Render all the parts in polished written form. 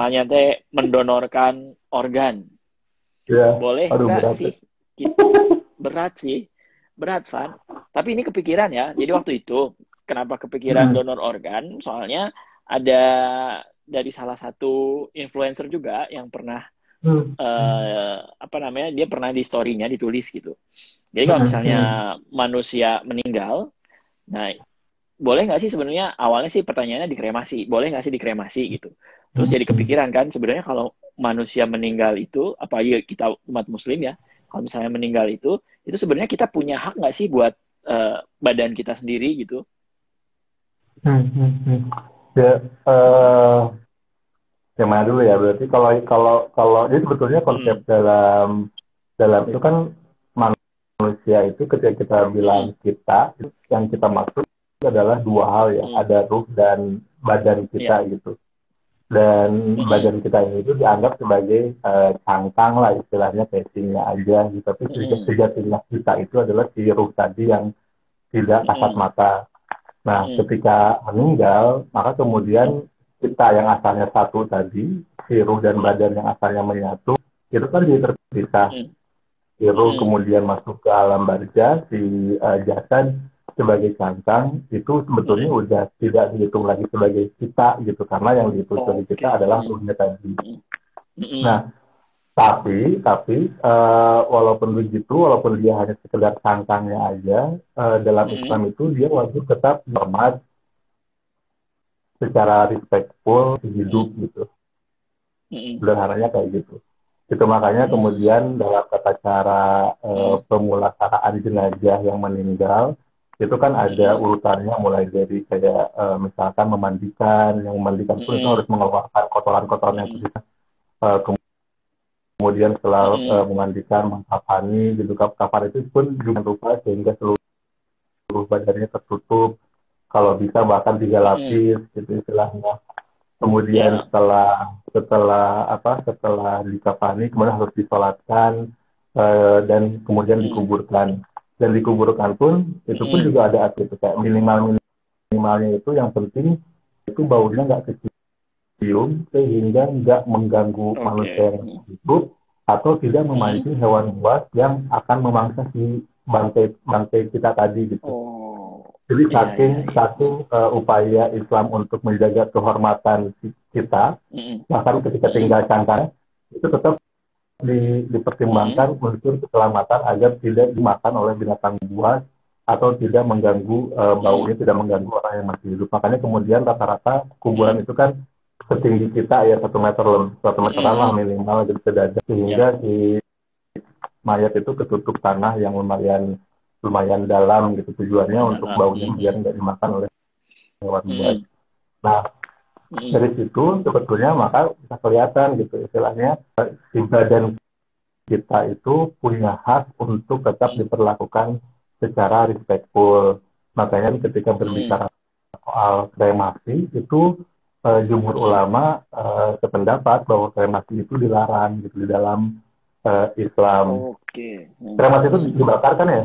misalnya teh mendonorkan organ. Ya, Boleh aduh nggak berat. sih? Berat sih, berat Van. Tapi ini kepikiran ya. Jadi waktu itu kenapa kepikiran Hmm. donor organ? Soalnya ada dari salah satu influencer juga yang pernah Hmm. apa namanya? Dia pernah di story-nya ditulis gitu. Jadi kalau Hmm. misalnya Hmm. manusia meninggal, nah boleh nggak sih sebenarnya awalnya sih pertanyaannya dikremasi, boleh nggak sih dikremasi gitu. Terus jadi Hmm. kepikiran kan sebenarnya kalau manusia meninggal itu, apalagi kita umat muslim ya, kalau misalnya meninggal itu sebenarnya kita punya hak nggak sih buat badan kita sendiri gitu. Hmm. Hmm. Hmm. Ya, eh, yang mana dulu ya? Berarti kalau kalau kalau jadi sebetulnya konsep Mm-mm. dalam dalam itu kan manusia itu ketika kita Mm-mm. bilang kita, yang kita maksud adalah dua hal ya, Mm-mm. ada ruh dan badan Ya. kita gitu. Dan Mm-mm. badan kita ini itu dianggap sebagai cangkang lah istilahnya casingnya aja gitu. Tapi Mm-mm. sejatinya kita itu adalah si ruh tadi yang tidak kasat Mm-mm. mata. Nah, Mm-mm. ketika meninggal, maka kemudian kita yang asalnya satu tadi, si ruh dan badan yang asalnya menyatu, itu kan jadi terpisah. Mm-mm. Si ruh Mm-mm. kemudian masuk ke alam barza, si jasad sebagai cangkang, itu sebetulnya Mm-mm. udah tidak dihitung lagi sebagai kita gitu, karena yang dihitung sebagai kita Oke. adalah Mm-mm. ruhnya tadi. Mm-mm. Mm-mm. Nah, tapi walaupun begitu, walaupun dia hanya sekedar cangkangnya aja, dalam Mm-mm. Islam itu dia wajib tetap hormat secara respectful hidup Mm-mm. gitu. Mm-mm. Sederhananya kayak gitu. Itu makanya Mm-mm. kemudian dalam tata cara Mm-mm. pemulasaraan jenazah yang meninggal itu kan ada Mm-mm. urutannya mulai dari kayak misalkan memandikan, yang memandikan pun itu Mm-mm. harus mengeluarkan kotoran-kotoran yang tersisa. Eh, Kemudian setelah Mm-mm. memandikan, mengkafani gitu, kafan itu pun juga rupa sehingga seluruh badannya tertutup. Kalau bisa bahkan 3 lapis Mm-mm. gitu istilahnya. Kemudian Ya. setelah setelah setelah dikafani kemudian harus disolatkan, dan kemudian Mm. dikuburkan. Dan dikuburkan pun itu pun Mm. juga ada itu kayak minimalnya itu yang penting itu baunya nggak kecium sehingga nggak mengganggu manusia Oke. yang hidup atau tidak Mm. memancing hewan buas yang akan memangsa si bangkai bangkai kita tadi gitu. Oh, Jadi iya saking iya iya. saking upaya Islam untuk menjaga kehormatan kita, Mm. bahkan ketika Mm. tinggal cangkang, itu tetap Mm. dipertimbangkan unsur keselamatan agar tidak dimakan oleh binatang buas atau tidak mengganggu Mm. baunya, tidak mengganggu orang yang masih hidup. Makanya kemudian rata-rata kuburan Mm. itu kan setinggi kita ya 1 meter, 1 meteran lah Mm. minimal gitu sedada, Ya. sehingga si mayat itu ketutup tanah yang lumayan lumayan dalam gitu, tujuannya Lumayan untuk dalam. baunya biar Mm. nggak dimakan oleh hewan buas. Mm. Nah, Mm. dari situ sebetulnya maka bisa kelihatan gitu istilahnya si badan kita itu punya hak untuk tetap Mm. diperlakukan secara respectful. Makanya ketika Mm. berbicara soal kremasi itu jumhur Mm. ulama sependapat bahwa kremasi itu dilarang gitu di dalam Islam. Oke. Mm. Kremasi itu Mm. dibakar kan ya?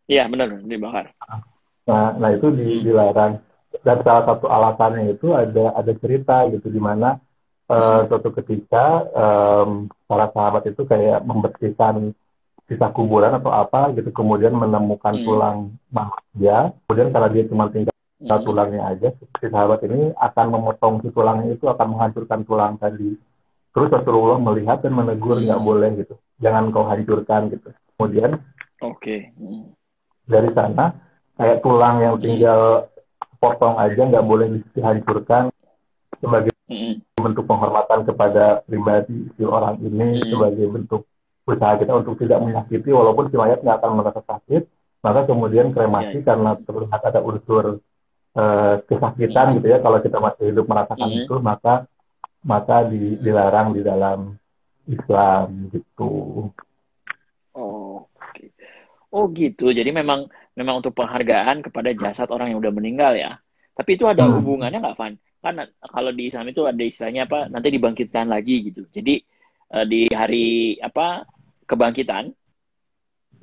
Iya benar dibakar. Nah itu Mm. dilarang. Dan salah satu alasannya itu ada cerita gitu di mana Mm. suatu ketika para sahabat itu kayak membersihkan sisa kuburan atau apa gitu, kemudian menemukan Mm. tulang manusia, kemudian karena dia cuma tinggal Mm. tulangnya aja, si sahabat ini akan memotong si tulangnya itu, akan menghancurkan tulang tadi. Terus Rasulullah melihat dan menegur, nggak Mm. boleh gitu, jangan kau hancurkan gitu. Kemudian Oke. Mm. dari sana kayak tulang yang Mm. tinggal potong aja nggak boleh dihancurkan sebagai Mm. bentuk penghormatan kepada pribadi si orang ini, Mm. sebagai bentuk usaha kita untuk tidak menyakiti, walaupun si mayat nggak akan merasa sakit. Maka kemudian Ya. kremasi karena terlihat ada unsur kesakitan Mm. gitu ya, kalau kita masih hidup merasakan Mm. itu, maka dilarang di dalam Islam gitu. Oke. Oh gitu. Jadi memang memang untuk penghargaan kepada jasad orang yang udah meninggal ya. Tapi itu ada Hmm. hubungannya nggak, Van? Kan kalau di Islam itu ada istilahnya apa? Nanti dibangkitkan lagi gitu. Jadi di hari apa kebangkitan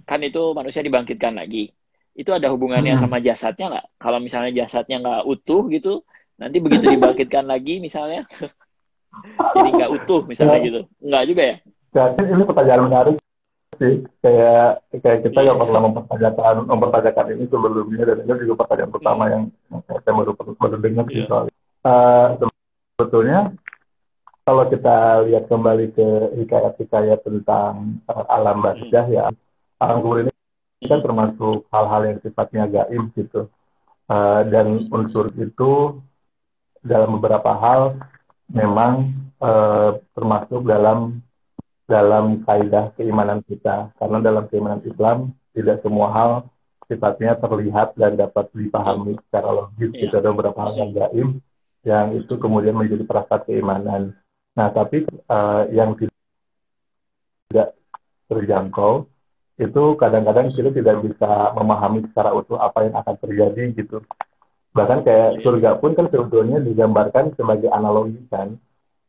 kan itu manusia dibangkitkan lagi. Itu ada hubungannya Hmm. sama jasadnya nggak? Kalau misalnya jasadnya nggak utuh gitu, nanti begitu dibangkitkan lagi misalnya. Jadi nggak utuh misalnya gitu. Nggak juga ya? Jadi ini pertanyaan menarik sih. Kayak kita nggak pernah mempertanyakan ini sebelumnya, dan ini juga pertanyaan pertama yang saya baru dengar sih soal. Sebetulnya kalau kita lihat kembali ke hikayat-hikayat tentang alam barzah ya, alam kubur ini kan termasuk hal-hal yang sifatnya gaib gitu. Dan unsur itu dalam beberapa hal memang termasuk dalam kaidah keimanan kita, karena dalam keimanan Islam tidak semua hal sifatnya terlihat dan dapat dipahami secara logis. Gitu. Ada beberapa hal yang gaib yang itu kemudian menjadi perasaan keimanan. Nah, tapi yang tidak terjangkau itu kadang-kadang kita tidak bisa memahami secara utuh apa yang akan terjadi gitu. Bahkan kayak surga pun kan sebetulnya digambarkan sebagai analogi kan.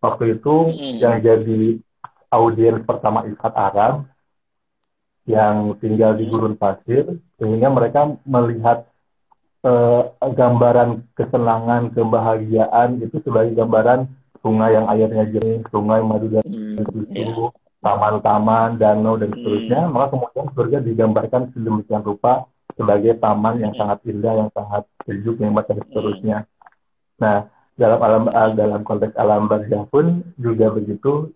Waktu itu yang jadi audiens pertama Islam Arab yang tinggal di gurun pasir, sehingga mereka melihat gambaran kesenangan, kebahagiaan itu sebagai gambaran sungai yang airnya jernih, sungai madu dan susu, taman-taman, danau dan seterusnya. Maka kemudian surga digambarkan sedemikian rupa sebagai taman yang sangat indah, yang sangat sejuk, yang dan seterusnya. Nah, dalam konteks alam barzah pun juga begitu.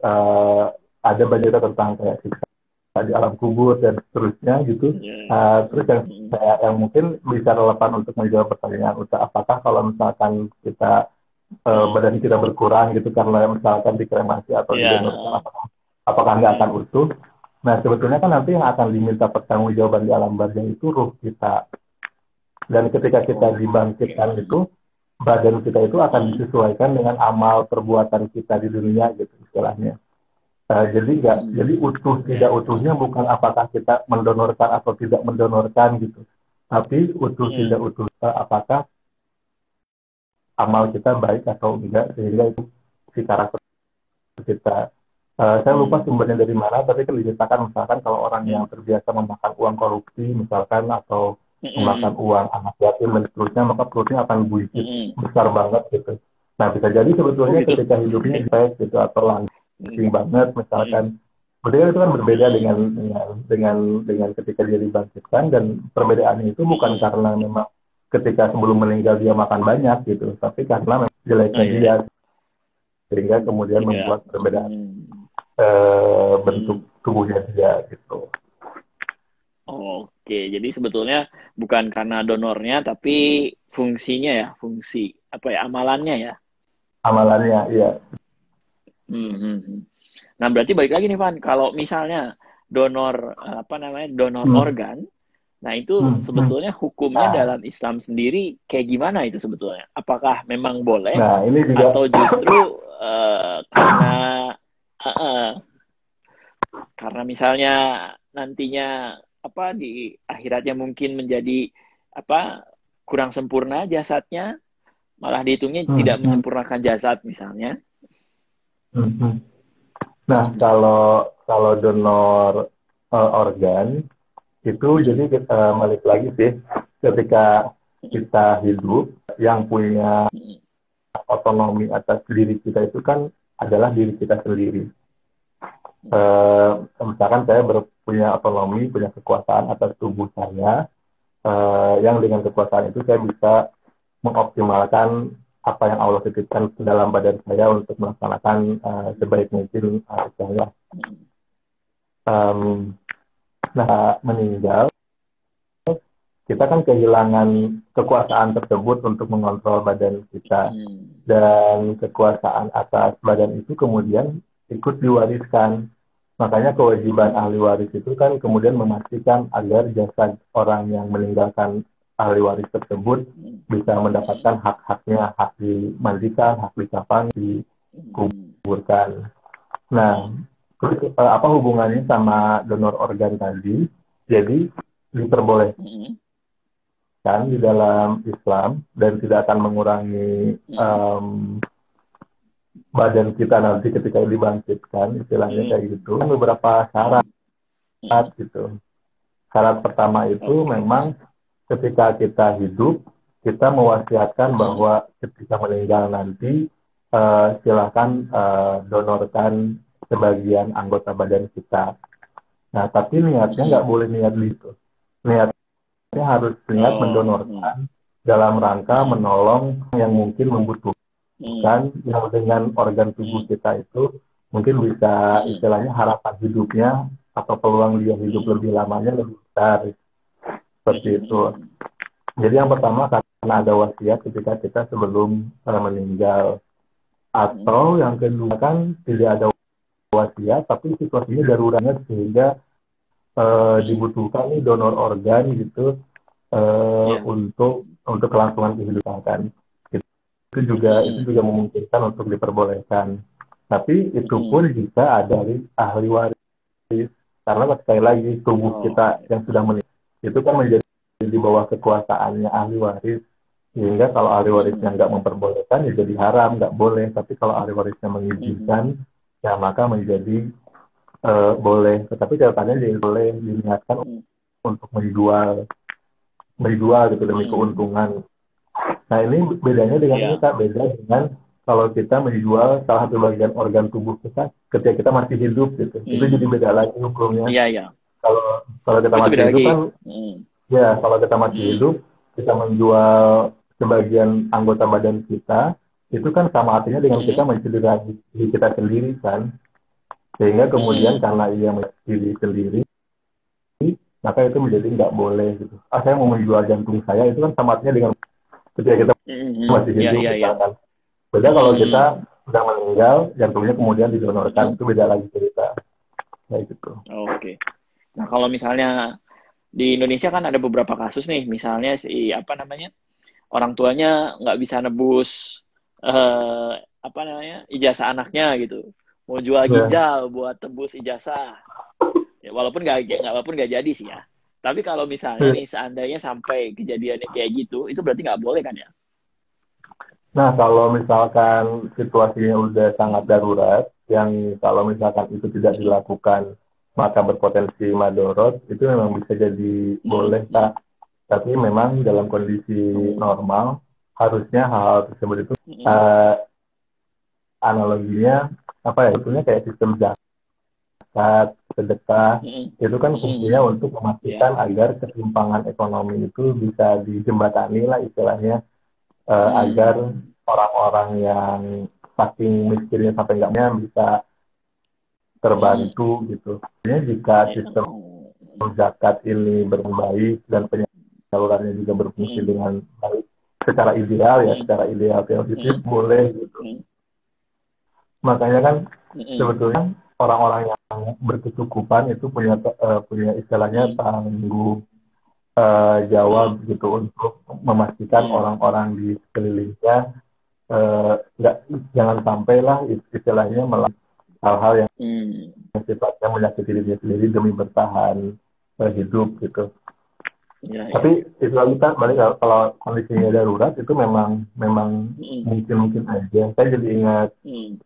Ada banyak tentang kayak siksa di alam kubur dan seterusnya gitu. Terus yang mungkin bisa relevan untuk menjawab pertanyaan apakah kalau misalkan kita badan kita berkurang gitu karena misalkan dikremasi atau didonorkan, apakah nggak akan utuh? Nah, sebetulnya kan nanti yang akan diminta pertanggungjawaban di alam barzah itu ruh kita. Dan ketika kita dibangkitkan itu, badan kita itu akan disesuaikan dengan amal perbuatan kita di dunia gitu istilahnya. Jadi utuh tidak utuhnya bukan apakah kita mendonorkan atau tidak mendonorkan gitu, tapi utuh tidak utuh apakah amal kita baik atau enggak, sehingga itu si karakter kita. Saya lupa sumbernya dari mana, tapi kan diceritakan misalkan kalau orang yang terbiasa memakan uang korupsi misalkan atau memakan uang anak yatim dan seterusnya, maka perutnya akan buncit besar banget gitu. Nah, bisa jadi sebetulnya ketika hidupnya baik gitu atau langsing banget misalkan, berarti itu kan berbeda dengan ketika dia dibangkitkan, dan perbedaannya itu bukan karena memang ketika sebelum meninggal dia makan banyak gitu, tapi karena jeleknya dia, sehingga kemudian membuat perbedaan bentuk tubuhnya dia gitu. Oke, jadi sebetulnya bukan karena donornya, tapi fungsinya ya, fungsi apa ya, amalannya ya. Amalannya, iya. Nah, berarti balik lagi nih, Van, kalau misalnya donor organ, nah itu sebetulnya hukumnya dalam Islam sendiri kayak gimana itu sebetulnya? Apakah memang boleh, ini juga... atau justru karena misalnya nantinya di akhiratnya mungkin menjadi kurang sempurna jasadnya, malah dihitungnya tidak menyempurnakan jasad misalnya. Nah, kalau donor organ itu jadi balik lagi sih, ketika kita hidup, yang punya otonomi atas diri kita itu kan adalah diri kita sendiri. Misalkan saya punya otonomi, punya kekuasaan atas tubuh saya, yang dengan kekuasaan itu saya bisa mengoptimalkan apa yang Allah titipkan ke dalam badan saya untuk melaksanakan sebaik mungkin saya. Meninggal, kita kan kehilangan kekuasaan tersebut untuk mengontrol badan kita, dan kekuasaan atas badan itu kemudian ikut diwariskan. Makanya kewajiban ahli waris itu kan kemudian memastikan agar jasad orang yang meninggalkan ahli waris tersebut bisa mendapatkan hak-haknya, hak dimandikan, hak dikafan, dikuburkan. Nah, terus apa hubungannya sama donor organ tadi? Jadi diperbolehkan di dalam Islam dan tidak akan mengurangi badan kita nanti ketika dibangkitkan, istilahnya kayak gitu. Beberapa syarat gitu. Syarat pertama itu memang ketika kita hidup, kita mewasiatkan bahwa ketika meninggal nanti silakan donorkan sebagian anggota badan kita. Nah, tapi niatnya nggak boleh niat gitu. Niatnya harus niat mendonorkan dalam rangka menolong yang mungkin membutuhkan, yang dengan organ tubuh kita itu mungkin bisa istilahnya harapan hidupnya atau peluang dia hidup lebih lamanya lebih besar. Seperti itu. Jadi yang pertama karena ada wasiat ketika kita sebelum meninggal. Atau yang kedua kan tidak ada wasiat tapi situasinya daruratnya sehingga dibutuhkan nih donor organ gitu untuk kelangsungan kehidupan kan. Itu juga memungkinkan untuk diperbolehkan. Tapi itu pun jika ada ahli waris, karena sekali lagi tubuh kita yang sudah meninggal itu kan menjadi di bawah kekuasaannya ahli waris, sehingga kalau ahli warisnya nggak memperbolehkan ya jadi haram, nggak boleh. Tapi kalau ahli warisnya mengizinkan ya maka menjadi boleh. Tetapi catatannya jadi boleh diniatkan untuk menjual gitu demi keuntungan. Nah ini bedanya dengan ini Kak, beda dengan kalau kita menjual salah satu bagian organ tubuh kita ketika kita masih hidup gitu. Itu jadi beda lagi hukumnya. Kalau kita masih hidup kan ya kalau kita masih hidup kita menjual sebagian anggota badan kita itu kan sama artinya dengan kita mencederai diri kita sendiri kan. Sehingga kemudian karena ia menjadi diri sendiri maka itu menjadi nggak boleh gitu. Saya mau menjual jantung saya itu kan sama artinya dengan ketika kita masih hidup misalkan. Beda kalau kita sudah meninggal, jantungnya kemudian didonorkan, itu beda lagi cerita. Kayak gitu. Oke. Nah kalau misalnya di Indonesia kan ada beberapa kasus nih, misalnya orang tuanya nggak bisa nebus ijazah anaknya gitu, mau jual ginjal buat tebus ijazah. Ya, walaupun nggak jadi sih ya. Tapi kalau misalnya nih seandainya sampai kejadiannya kayak gitu, itu berarti nggak boleh kan ya? Nah kalau misalkan situasinya udah sangat darurat, yang kalau misalkan itu tidak dilakukan maka berpotensi madorot, itu memang bisa jadi boleh Kak. Tapi memang dalam kondisi normal harusnya hal tersebut itu analoginya sebetulnya kayak sistem zakat, sedekah, itu kan fungsinya untuk memastikan agar ketimpangan ekonomi itu bisa dijembatani lah istilahnya, agar orang-orang yang saking miskinnya sampai nggaknya bisa terbantu gitu. Jadi jika sistem zakat ini berbaik dan penyalurannya juga berfungsi dengan baik secara ideal teoritis boleh gitu. Makanya kan sebetulnya orang-orang yang berkecukupan itu punya istilahnya tanggung jawab gitu untuk memastikan orang-orang di sekelilingnya jangan sampailah istilahnya melakukan hal-hal yang sifatnya menyakiti dirinya sendiri demi bertahan hidup gitu. Tapi itu kita balik kalau kondisinya darurat itu memang mungkin aja. Saya jadi ingat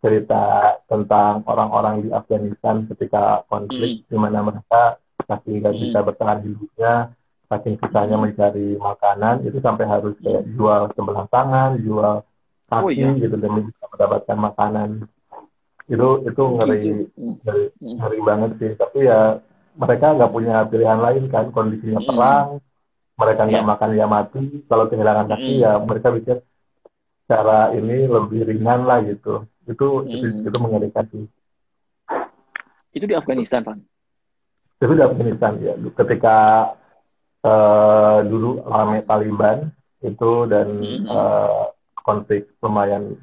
cerita tentang orang-orang di Afghanistan ketika konflik di mana mereka saking nggak bisa bertahan hidupnya, saking susahnya mencari makanan, itu sampai harus kayak jual sebelah tangan, jual kaki gitu demi bisa mendapatkan makanan. Itu ngeri banget sih. Tapi ya mereka nggak punya pilihan lain kan, kondisinya perang, mereka nggak makan ya mati, kalau kehilangan kaki ya mereka pikir cara ini lebih ringan lah gitu. Itu mengerikan sih. Itu di Afghanistan, Pak? Itu di Afghanistan ya. Ketika dulu rame Taliban itu dan konflik lumayan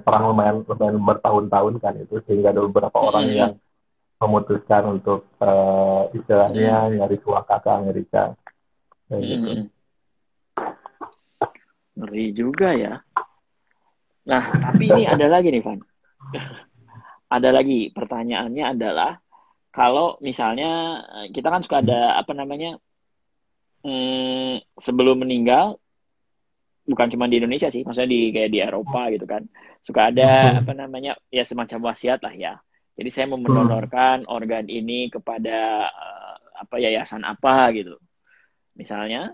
perang lumayan bertahun-tahun kan itu, sehingga ada beberapa orang yang memutuskan untuk istilahnya nyari suaka ke Amerika. Gitu. Ngeri juga ya. Nah, tapi ini ada lagi nih, Van. Ada lagi, pertanyaannya adalah kalau misalnya kita kan suka ada sebelum meninggal, bukan cuma di Indonesia sih, maksudnya kayak di Eropa gitu kan, suka ada ya semacam wasiat lah ya. Jadi saya mau mendonorkan organ ini kepada yayasan apa gitu, misalnya.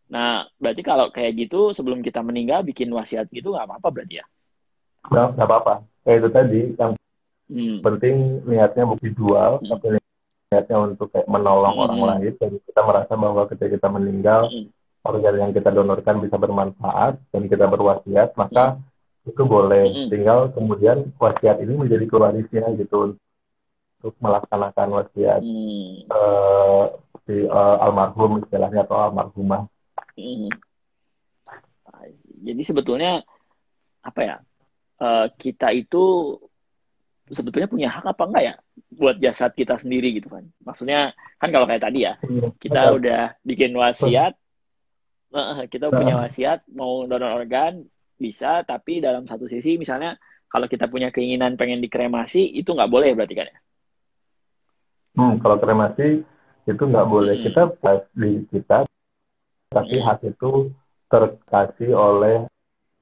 Nah, berarti kalau kayak gitu sebelum kita meninggal bikin wasiat gitu nggak apa-apa berarti ya? nggak apa-apa. Kayak itu tadi, yang Hmm. penting niatnya bukan dijual, Hmm. tapi niatnya untuk kayak menolong orang Hmm. lain, dan kita merasa bahwa ketika kita meninggal, Hmm. organ yang kita donorkan bisa bermanfaat, dan kita berwasiat, Hmm. maka itu boleh. Hmm. Tinggal kemudian wasiat ini menjadi kewarisnya gitu, untuk melaksanakan wasiat Hmm. eh, si almarhum istilahnya, atau almarhumah. Hmm. Jadi sebetulnya apa ya? Kita itu sebetulnya punya hak apa enggak ya buat jasad kita sendiri gitu kan? Maksudnya kan kalau kayak tadi ya, kita udah bikin wasiat, kita punya Nah, wasiat mau donor organ bisa, tapi dalam satu sisi misalnya kalau kita punya keinginan pengen dikremasi itu nggak boleh berarti kan ya? kalau kremasi itu nggak boleh. Mm-mm. Kita puas di kita, tapi Mm-mm. hak itu terkasih oleh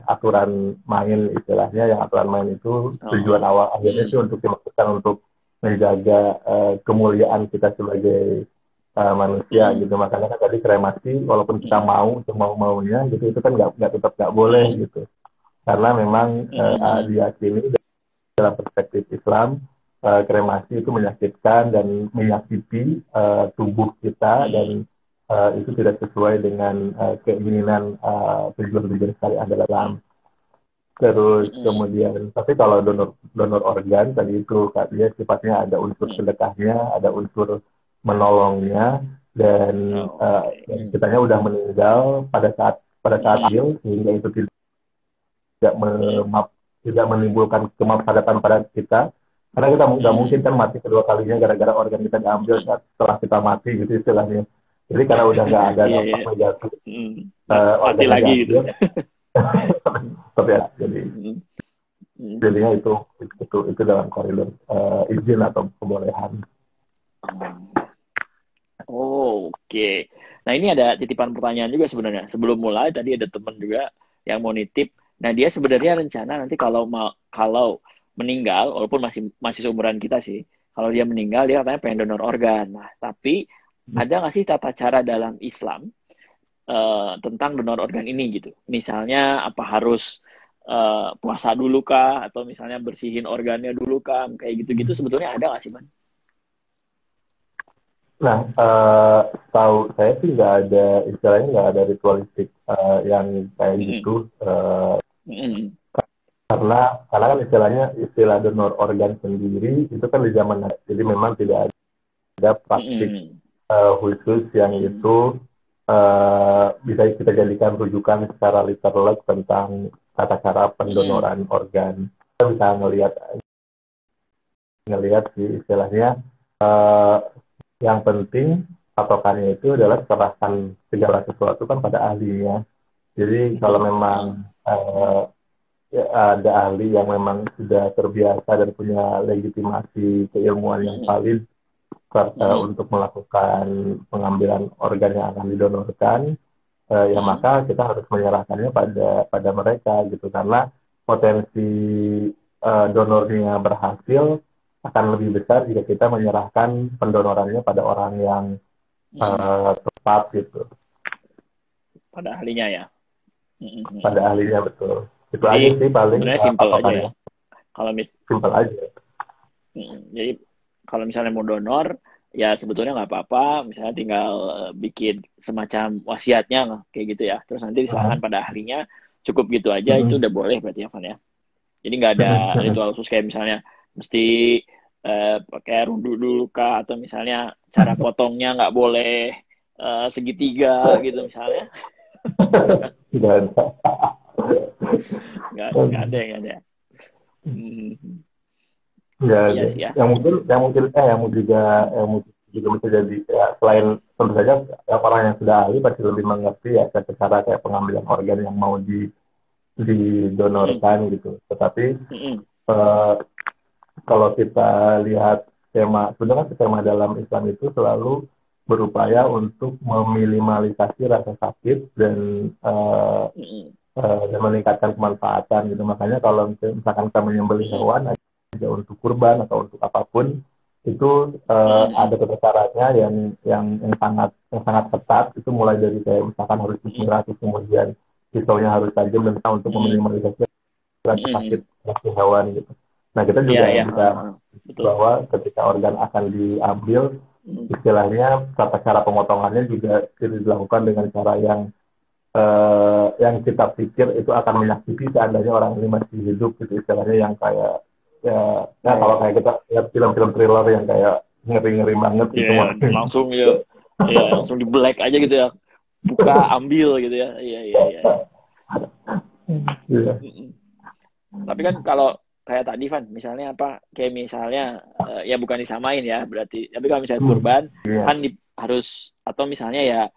aturan main istilahnya. Yang aturan main itu tujuan Oh. awal akhirnya sih Mm-mm. untuk dimaksudkan untuk menjaga kemuliaan kita sebagai manusia Mm-mm. gitu. Makanya kan tadi kremasi, walaupun kita Mm-mm. mau semau maunya gitu, itu kan nggak tetap nggak boleh Mm-mm. gitu. Karena memang Mm-mm. diyakini dalam perspektif Islam, kremasi itu menyakitkan dan menyakiti tubuh kita, Mm-mm. dan itu tidak sesuai dengan keinginan tujuan-tujuan syariah dalam Islam. Terus Mm-mm. kemudian, tapi kalau donor donor organ tadi itu Kak, dia sifatnya ada unsur Mm-mm. sedekahnya, ada unsur menolongnya, dan Oke. dan kitanya udah meninggal pada saat Mm-mm. akhir, sehingga itu tidak Mm-mm. tidak menimbulkan kemapadatan pada kita, karena kita nggak mungkin Mm-mm. kan mati kedua kalinya gara-gara organ kita diambil Mm-mm. setelah kita mati gitu istilahnya. Jadi karena udah nggak ada Iya, dampak iya. negatif Mm. Mati organnya lagi gitu. diambil, tapi ya, jadi Mm. Mm. jadinya itu dalam koridor izin atau kebolehan. Oh, oke. Nah, ini ada titipan pertanyaan juga sebenarnya. Sebelum mulai tadi ada teman juga yang mau nitip. Nah, dia sebenarnya rencana nanti kalau meninggal, walaupun masih masih seumuran kita sih, kalau dia meninggal dia katanya pengen donor organ. Nah, tapi ada nggak sih tata cara dalam Islam tentang donor organ ini gitu? Misalnya apa harus puasa dulu kah, atau misalnya bersihin organnya dulu kah, kayak gitu-gitu sebetulnya ada nggak sih, Man? Nah, tahu saya sih nggak ada, istilahnya nggak ada ritualistik yang kayak Mm-mm. gitu, Mm-mm. karena kan istilahnya istilah donor organ sendiri itu kan di zaman Nabi. Jadi memang tidak ada praktik Mm-mm. khusus yang Mm-mm. itu bisa kita jadikan rujukan secara literal tentang tata cara Mm-mm. pendonoran organ. Kita bisa ngelihat sih istilahnya, eh, yang penting patokannya itu adalah serahkan segala sesuatu kan pada ahlinya. Jadi kalau Betul. memang ya, ada ahli yang memang sudah terbiasa dan punya legitimasi keilmuan yang Mm-mm. valid Mm-mm. untuk melakukan pengambilan organ yang akan didonorkan, ya Mm-mm. maka kita harus menyerahkannya pada pada mereka gitu, karena potensi donornya berhasil akan lebih besar jika kita menyerahkan pendonorannya pada orang yang Mm-mm. tepat gitu, Pada ahlinya ya. Mm-mm. pada ahlinya, betul. Itu Jadi aja sih paling sebenarnya simple aja ya. patokannya, Kalau mis simpel aja. Jadi kalau misalnya mau donor, ya sebetulnya nggak apa-apa. Misalnya tinggal bikin semacam wasiatnya lah, kayak gitu ya. Terus nanti diserahkan pada ahlinya. Cukup gitu aja, itu udah boleh berarti ya, Van ya. Jadi nggak ada ritual khusus kayak misalnya mesti pakai rundu dulu kah, atau misalnya cara potongnya nggak boleh segitiga gitu misalnya. Tidak ada. Nggak ada. Hmm, Nggak iya ada. sih ya. Yang mungkin bisa jadi ya, selain tentu saja yang orang yang sudah ahli pasti lebih mengerti ya cara kayak pengambilan organ yang mau Mm-mm. didonorkan gitu. Tetapi Mm-mm. eh, kalau kita lihat sebenarnya skema dalam Islam itu selalu berupaya untuk meminimalisasi rasa sakit Mm-mm. dan meningkatkan kemanfaatan gitu. Makanya kalau misalkan kita menyembelih Mm-mm. hewan aja untuk kurban atau untuk apapun, itu ada Mm-mm. tata caranya yang sangat ketat. Itu mulai dari kayak misalkan harus Mm-mm. bismillah, terus kemudian pisaunya harus tajam, dan untuk Mm-mm. meminimalisasi sakit hewan gitu. Nah kita juga bisa bahwa ketika organ akan diambil, istilahnya tata cara pemotongannya juga tidak dilakukan dengan cara yang kita pikir itu akan menyakiti seandainya orang ini masih hidup gitu, istilahnya yang kayak kalau kayak kita lihat film-film thriller yang kayak ngeri-ngeri banget gitu, langsung langsung di black aja gitu ya, buka ambil gitu ya. Tapi kan kalau kayak tadi Van, misalnya kayak misalnya ya bukan disamain ya berarti, tapi kalau misalnya kurban kan harus, atau misalnya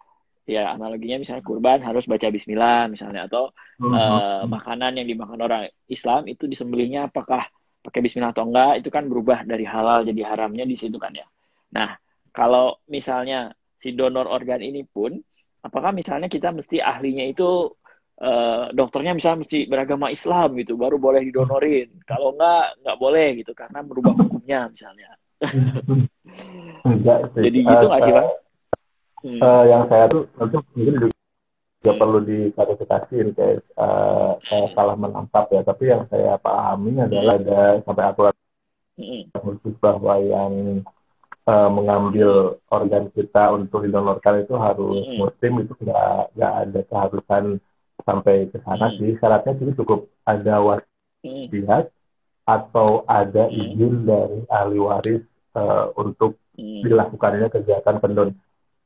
ya analoginya misalnya kurban harus baca bismillah misalnya, atau makanan yang dimakan orang Islam itu disembelihnya apakah pakai bismillah atau enggak, itu kan berubah dari halal jadi haramnya di situ kan ya. Nah, kalau misalnya si donor organ ini pun, apakah misalnya kita mesti ahlinya itu dokternya misalnya mesti beragama Islam gitu baru boleh didonorin, kalau enggak boleh gitu karena merubah hukumnya misalnya. Jadi gitu nggak sih Pak? Yang saya tuh mungkin juga perlu diklarifikasiin kayak salah menangkap ya, tapi yang saya pahami adalah ada sampai aturan khusus bahwa yang mengambil organ kita untuk didonorkan itu harus muslim, itu nggak ada keharusan sampai ke sana sih. Syaratnya itu cukup ada wasiat atau ada izin dari ahli waris untuk dilakukannya kegiatan pendonor.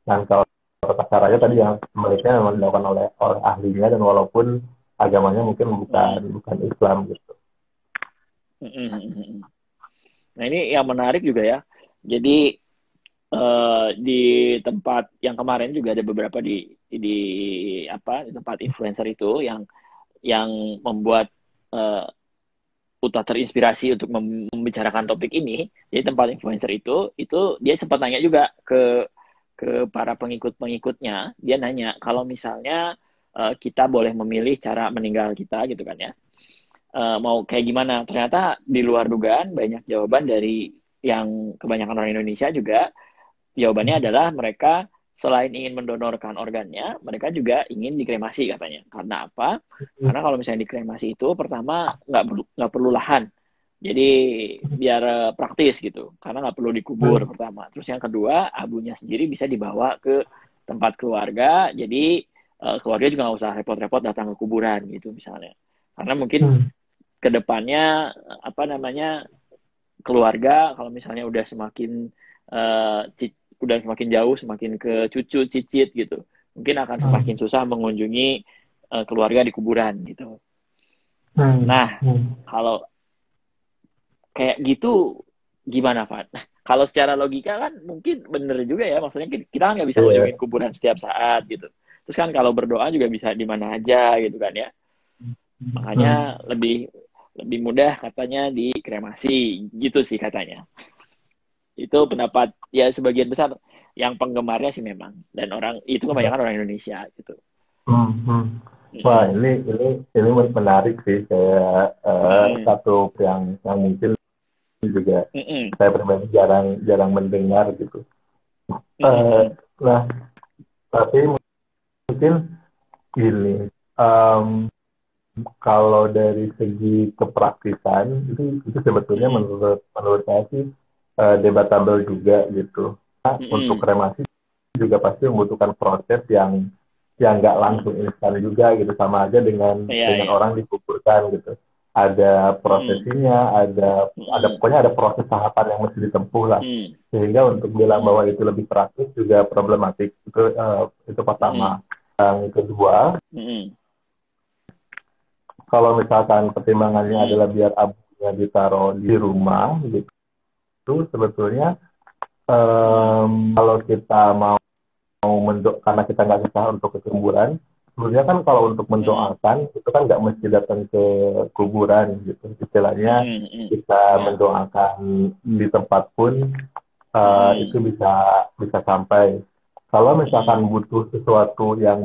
Dan kalau tata caranya tadi yang sebaliknya memang dilakukan oleh ahlinya, dan walaupun agamanya mungkin bukan Islam gitu. Nah ini yang menarik juga ya. Jadi di tempat yang kemarin juga ada beberapa di tempat influencer itu yang membuat Uta terinspirasi untuk membicarakan topik ini. Jadi tempat influencer itu dia sempat nanya juga ke para pengikut-pengikutnya, dia nanya kalau misalnya kita boleh memilih cara meninggal kita gitu kan ya, mau kayak gimana. Ternyata di luar dugaan banyak jawaban dari yang kebanyakan orang Indonesia juga. Jawabannya adalah mereka selain ingin mendonorkan organnya, mereka juga ingin dikremasi katanya. Karena apa? Karena kalau misalnya dikremasi itu pertama nggak perlu lahan. Jadi biar praktis gitu, karena nggak perlu dikubur pertama. Terus yang kedua, abunya sendiri bisa dibawa ke tempat keluarga, jadi keluarga juga nggak usah repot-repot datang ke kuburan gitu misalnya. Karena mungkin kedepannya keluarga kalau misalnya udah semakin jauh, semakin ke cucu cicit gitu, mungkin akan semakin susah mengunjungi keluarga di kuburan gitu. Nah, kalau kayak gitu gimana, Pak? Kalau secara logika kan mungkin bener juga ya, maksudnya kita kan nggak bisa kunjungin kuburan setiap saat gitu. Terus kan kalau berdoa juga bisa di mana aja gitu kan ya. Makanya lebih mudah katanya dikremasi gitu sih katanya. Itu pendapat ya sebagian besar yang penggemarnya sih memang, dan orang itu kebanyakan orang Indonesia gitu. Wah ini menarik sih, kayak satu yang mungkin juga saya pribadi jarang mendengar gitu. Nah, tapi mungkin gini, kalau dari segi kepraktisan itu sebetulnya menurut saya sih debatable juga gitu. Untuk kremasi juga pasti membutuhkan proses yang nggak langsung instan juga gitu, sama aja dengan orang dikuburkan gitu. Ada prosesinya, ada pokoknya ada proses tahapan yang mesti ditempuh lah. Sehingga untuk bilang bahwa itu lebih praktis juga problematik. Itu pertama. Yang kedua, kalau misalkan pertimbangannya adalah biar abunya ditaruh di rumah gitu, itu sebetulnya kalau kita mau karena kita nggak bisa untuk ke kuburan, sebenarnya kan kalau untuk mendoakan itu kan nggak mesti datang ke kuburan gitu. Istilahnya kita mendoakan di tempat pun itu bisa sampai. Kalau misalkan butuh sesuatu yang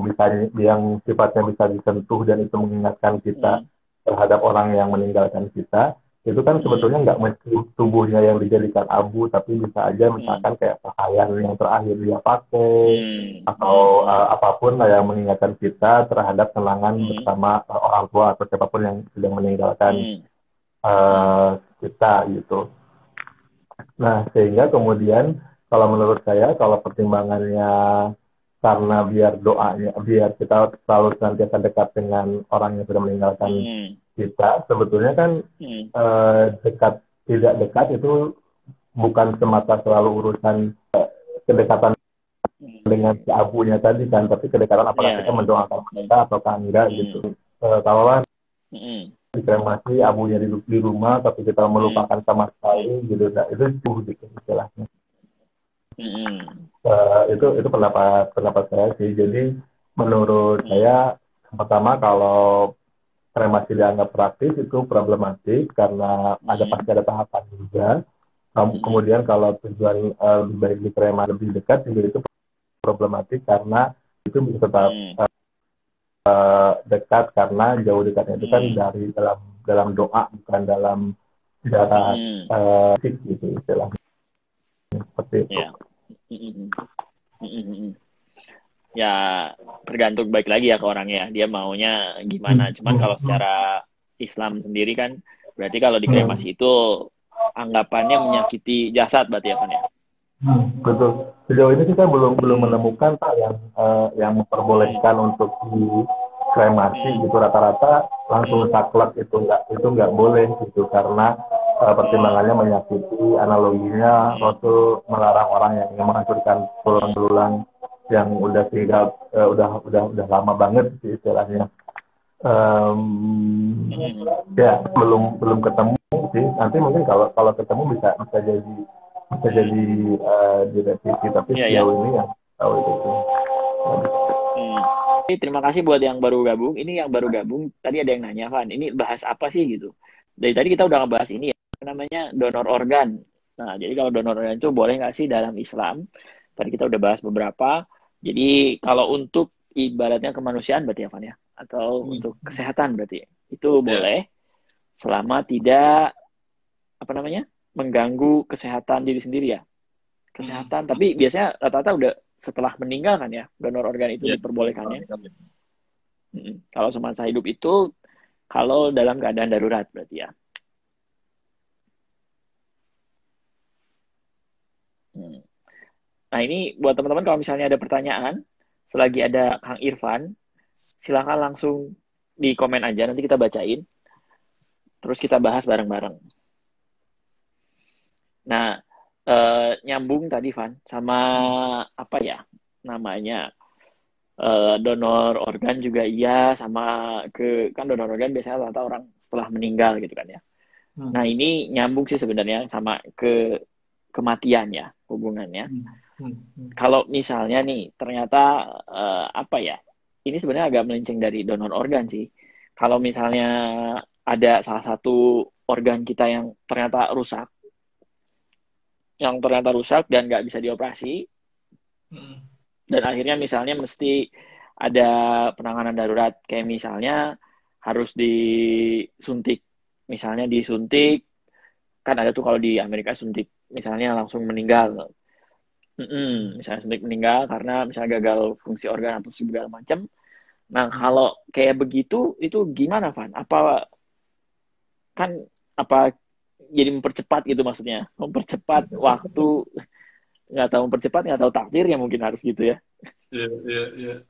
sifatnya bisa disentuh dan itu mengingatkan kita terhadap orang yang meninggalkan kita, itu kan sebetulnya nggak mesti tubuhnya yang dijadikan abu, tapi bisa aja misalkan kayak pakaian yang terakhir dia pakai atau apapun lah yang mengingatkan kita terhadap kenangan bersama orang tua atau siapapun yang sudah meninggalkan kita gitu. Nah, sehingga kemudian kalau menurut saya, kalau pertimbangannya karena biar kita selalu senantiasa dekat dengan orang yang sudah meninggalkan kita, sebetulnya kan dekat tidak dekat itu bukan semata selalu urusan kedekatan dengan si abunya tadi kan, tapi kedekatan apakah kita mendoakan mereka ataukah enggak gitu. Kalau lah dikremasi abunya di rumah tapi kita melupakan sama sekali gitu, nah, itu gitu istilahnya. Itu pendapat saya sih. Jadi menurut saya pertama kalau kremasi dianggap praktis itu problematik karena pasti ada tahapan juga. Kemudian kalau tujuan lebih baik dikremasi lebih dekat juga itu problematik karena itu bisa tetap dekat karena jauh dekatnya itu kan dari dalam doa bukan dalam jarak fisik gitu istilahnya. Seperti itu. Ya tergantung baik lagi ya ke orangnya, dia maunya gimana. Cuman kalau secara Islam sendiri kan berarti kalau dikremasi itu anggapannya menyakiti jasad berarti ya kan ya. Betul. Sejauh ini kita belum menemukan Pak yang memperbolehkan untuk dikremasi gitu, rata-rata langsung saklek itu nggak boleh gitu karena pertimbangannya menyakiti, analoginya Rasul melarang orang yang ingin menghancurkan tulang-tulang yang udah tinggal udah lama banget sih istilahnya. Ya belum ketemu sih, nanti mungkin kalau ketemu bisa jadi direvisi, tapi sejauh ini yang tahu itu. Terima kasih buat yang baru gabung. Ini yang baru gabung tadi ada yang nanya, Van, ini bahas apa sih gitu. Dari tadi kita udah ngebahas ini ya, namanya donor organ. Nah, jadi kalau donor organ itu boleh nggak sih dalam Islam? Tadi kita udah bahas beberapa. Jadi kalau untuk ibaratnya kemanusiaan berarti ya, Van ya, atau untuk kesehatan berarti itu boleh selama tidak mengganggu kesehatan diri sendiri ya. Kesehatan, tapi biasanya rata-rata udah setelah meninggal kan ya, donor organ itu diperbolehkannya. Kalau semasa hidup itu kalau dalam keadaan darurat berarti ya. Nah ini buat teman-teman kalau misalnya ada pertanyaan, selagi ada Kang Irfan, silakan langsung di komen aja, nanti kita bacain. Terus kita bahas bareng-bareng. Nah, nyambung tadi Van, sama apa ya namanya, donor organ juga iya, sama kan donor organ biasanya rata orang setelah meninggal gitu kan ya. Nah ini nyambung sih sebenarnya sama kematian ya hubungannya. Kalau misalnya nih ternyata ini sebenarnya agak melenceng dari donor organ sih. Kalau misalnya ada salah satu organ kita yang ternyata rusak dan nggak bisa dioperasi, dan akhirnya misalnya mesti ada penanganan darurat, kayak misalnya harus disuntik, kan ada tuh kalau di Amerika suntik misalnya langsung meninggal. Misalnya suntik meninggal karena misalnya gagal fungsi organ atau segala macam. Nah, kalau kayak begitu itu gimana, Van? Apa jadi mempercepat gitu maksudnya? Mempercepat waktu, nggak tahu takdir ya mungkin harus gitu ya. Iya.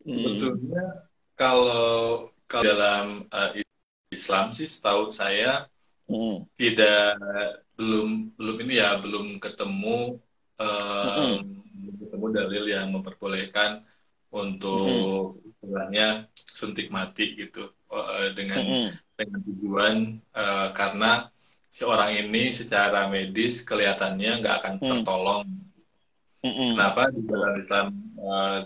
Sebetulnya kalau dalam Islam sih setahu saya belum ketemu dalil yang memperbolehkan untuk istilahnya suntik mati gitu dengan tujuan karena si orang ini secara medis kelihatannya nggak akan tertolong. Kenapa di dalam Islam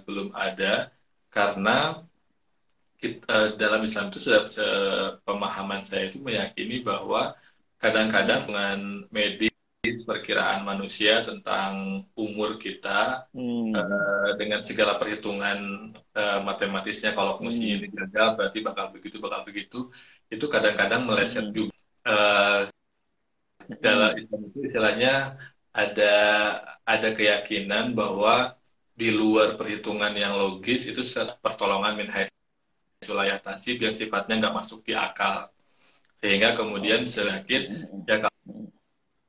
belum ada? Karena dalam Islam itu sudah pemahaman saya itu meyakini bahwa kadang-kadang dengan medis perkiraan manusia tentang umur kita dengan segala perhitungan matematisnya, kalau fungsi ini gagal berarti bakal begitu itu kadang-kadang meleset juga. eh, dalam Islam itu istilahnya ada ada keyakinan bahwa di luar perhitungan yang logis itu pertolongan min haitsu la yahtasib yang sifatnya nggak masuk di akal, sehingga kemudian sedikit ya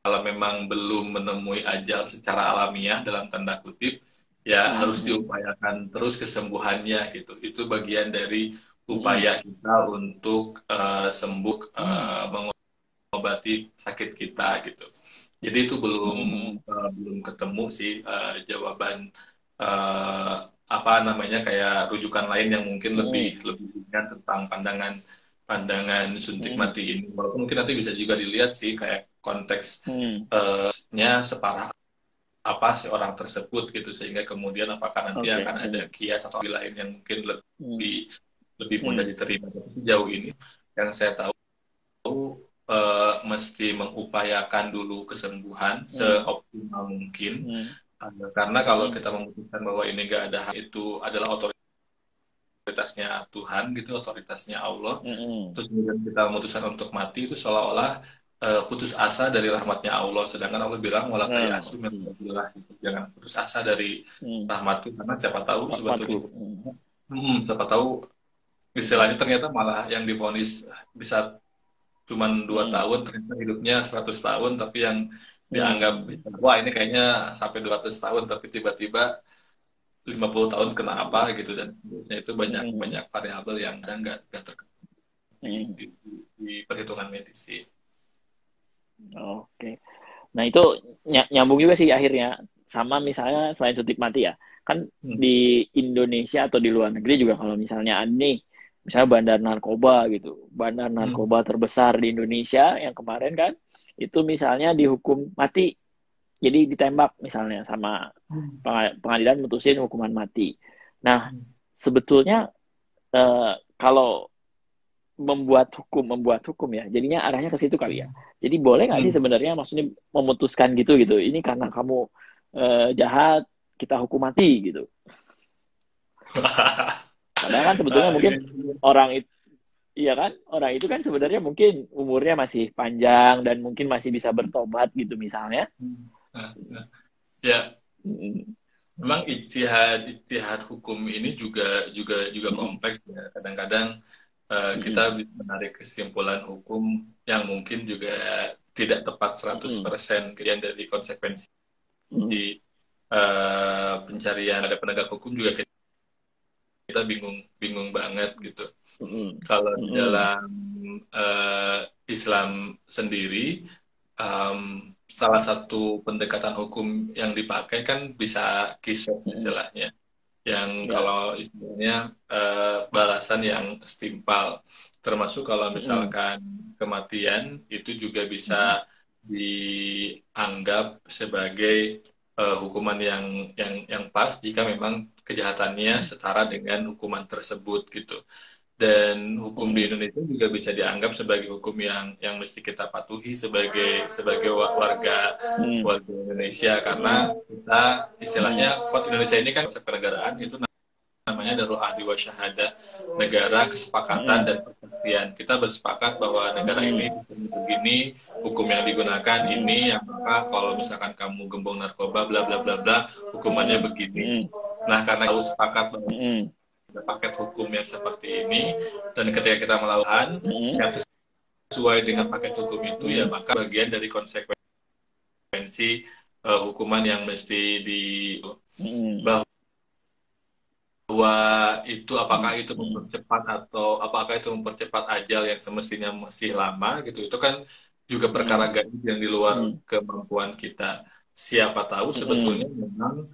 kalau memang belum menemui ajal secara alamiah dalam tanda kutip ya harus diupayakan terus kesembuhannya gitu. Itu bagian dari upaya kita untuk sembuh, mengobati sakit kita gitu. Jadi itu belum ketemu sih jawaban apa namanya kayak rujukan lain yang mungkin lebih ringan tentang pandangan suntik mati ini. Walaupun mungkin nanti bisa juga dilihat sih kayak konteksnya separah apa si orang tersebut gitu, sehingga kemudian apakah nanti akan ada kias atau lain yang mungkin lebih mudah diterima. Tapi sejauh ini yang saya tahu mesti mengupayakan dulu kesembuhan seoptimal mungkin, karena kalau kita memutuskan bahwa ini nggak ada hak, itu adalah otoritasnya Tuhan gitu, otoritasnya Allah, terus kemudian kita memutuskan untuk mati, itu seolah-olah putus asa dari rahmatnya Allah, sedangkan Allah bilang wala tayasu min rahmatillah, jangan putus asa dari rahmatku, karena siapa tahu sebetulnya siapa tahu istilahnya ternyata malah yang divonis bisa cuman 2 tahun, ternyata hidupnya 100 tahun, tapi yang dianggap wah ini kayaknya sampai 200 tahun, tapi tiba-tiba 50 tahun kena apa gitu, dan itu banyak variabel yang nggak di perhitungan medis. Oke. Nah itu nyambung juga sih akhirnya sama misalnya selain suntik mati ya, kan di Indonesia atau di luar negeri juga kalau misalnya ada nih misalnya bandar narkoba gitu, bandar narkoba terbesar di Indonesia yang kemarin kan itu misalnya dihukum mati, jadi ditembak misalnya sama pengadilan mutusin hukuman mati. Nah sebetulnya kalau membuat hukum ya, jadinya arahnya ke situ kali ya. Jadi boleh nggak sih sebenarnya maksudnya memutuskan gitu ini karena kamu jahat kita hukum mati gitu. Padahal kan sebetulnya mungkin orang itu, iya kan, orang itu kan sebenarnya mungkin umurnya masih panjang dan mungkin masih bisa bertobat gitu misalnya. Ya, memang ijtihad hukum ini juga kompleks ya. Kadang-kadang kita bisa menarik kesimpulan hukum yang mungkin juga tidak tepat 100% kemudian dari konsekuensi di pencarian ada penegak hukum juga kita bingung banget gitu. Kalau di dalam Islam sendiri, salah satu pendekatan hukum yang dipakai kan bisa qisas istilahnya, yang kalau istilahnya balasan yang setimpal, termasuk kalau misalkan kematian itu juga bisa dianggap sebagai hukuman yang pas jika memang kejahatannya setara dengan hukuman tersebut gitu. Dan hukum di Indonesia juga bisa dianggap sebagai hukum yang mesti kita patuhi sebagai warga Indonesia, karena kita istilahnya Indonesia ini kan kenegaraan itu namanya Darul Ahdi wa Syahadah, negara kesepakatan dan persetujuan. Kita bersepakat bahwa negara ini begini, hukum yang digunakan ini, yang maka kalau misalkan kamu gembong narkoba bla bla bla bla, hukumannya begini. Nah, karena kita sepakat bahwa ada paket hukum yang seperti ini, dan ketika kita melakukan yang sesuai dengan paket hukum itu, ya maka bagian dari konsekuensi hukuman yang mesti bahwa itu apakah itu mempercepat atau apakah itu mempercepat ajal yang semestinya masih lama gitu, itu kan juga perkara gaib yang di luar kemampuan kita. Siapa tahu sebetulnya memang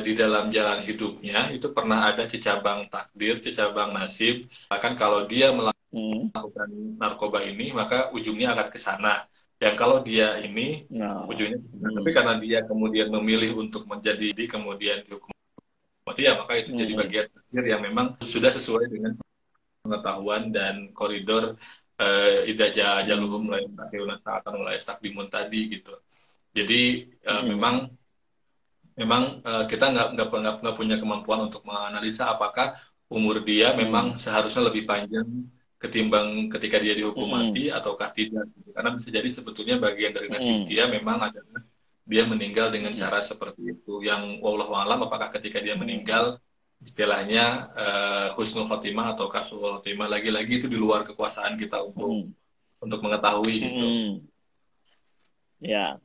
di dalam jalan hidupnya itu pernah ada cecabang takdir, cecabang nasib, bahkan kalau dia melakukan narkoba ini maka ujungnya akan ke sana, yang kalau dia ini ujungnya ke sana. Tapi karena dia kemudian memilih untuk menjadi kemudian dihukum mati, ya maka itu jadi bagian takdir yang memang sudah sesuai dengan pengetahuan dan koridor idza jaa ajaluhum la yasta'khiruna sa'atan wa la yastaqdimun tadi gitu. Jadi memang kita nggak punya kemampuan untuk menganalisa apakah umur dia memang seharusnya lebih panjang ketimbang ketika dia dihukum Mm-mm. mati ataukah tidak. Karena bisa jadi sebetulnya bagian dari nasib Mm-mm. dia memang adalah dia meninggal dengan Mm-mm. cara seperti itu. Yang wallahu alam apakah ketika dia Mm-mm. meninggal istilahnya husnul khotimah atau su'ul khotimah, lagi-lagi itu di luar kekuasaan kita Mm-mm. untuk mengetahui gitu. Mm-mm. Ya,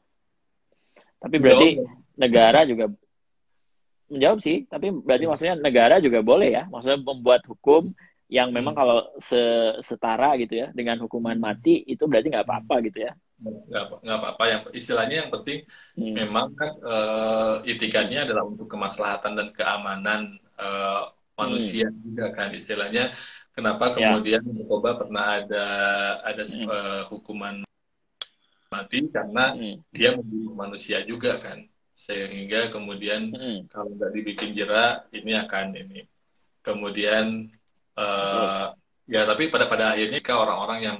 tapi Menjawab berarti nggak? negara juga menjawab sih, tapi berarti maksudnya negara juga boleh ya, maksudnya membuat hukum yang memang Hmm. kalau setara gitu ya dengan hukuman mati itu berarti nggak apa-apa gitu ya. Nggak apa-apa, yang istilahnya yang penting Hmm. memang kan Hmm. itikadnya adalah untuk kemaslahatan dan keamanan Hmm. manusia juga kan istilahnya. Kenapa Ya. kemudian narkoba pernah ada Hmm. hukuman mati karena Hmm. dia membunuh manusia juga kan, sehingga kemudian Hmm. kalau nggak dibikin jerak ini akan ini kemudian Betul. eh, ya tapi pada akhirnya ke orang-orang yang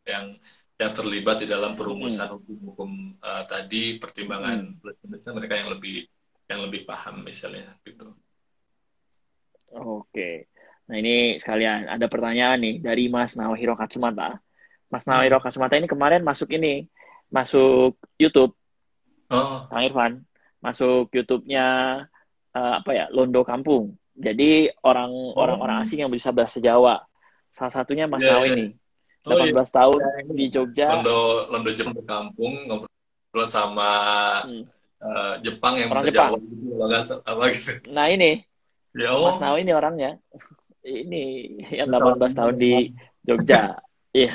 yang terlibat di dalam Hmm. perumusan hukum-hukum tadi, pertimbangan Hmm. plus minusnya mereka yang lebih paham misalnya gitu. Oke. Nah ini sekalian ada pertanyaan nih dari Mas Naohiro Katsumata. Mas Hmm. Naohiro Katsumata ini kemarin masuk YouTube, Oh, Kang Irfan, masuk YouTube-nya apa ya, Londo Kampung. Jadi orang-orang oh, asing yang bisa bahasa Jawa. Salah satunya Mas iya, Nao iya. ini, Oh iya, 18 ya, tahun ini di ya. Jogja. Londo Londo Jepang berkampung ngobrol sama Hmm, Jepang yang orang bisa Jawa Jepang. gitu, kalau nggak apa gitu. Nah ini Ya, Mas oh, Nao ini orangnya. Ini yang itu salah 18 satu tahun di teman. Jogja. Iya.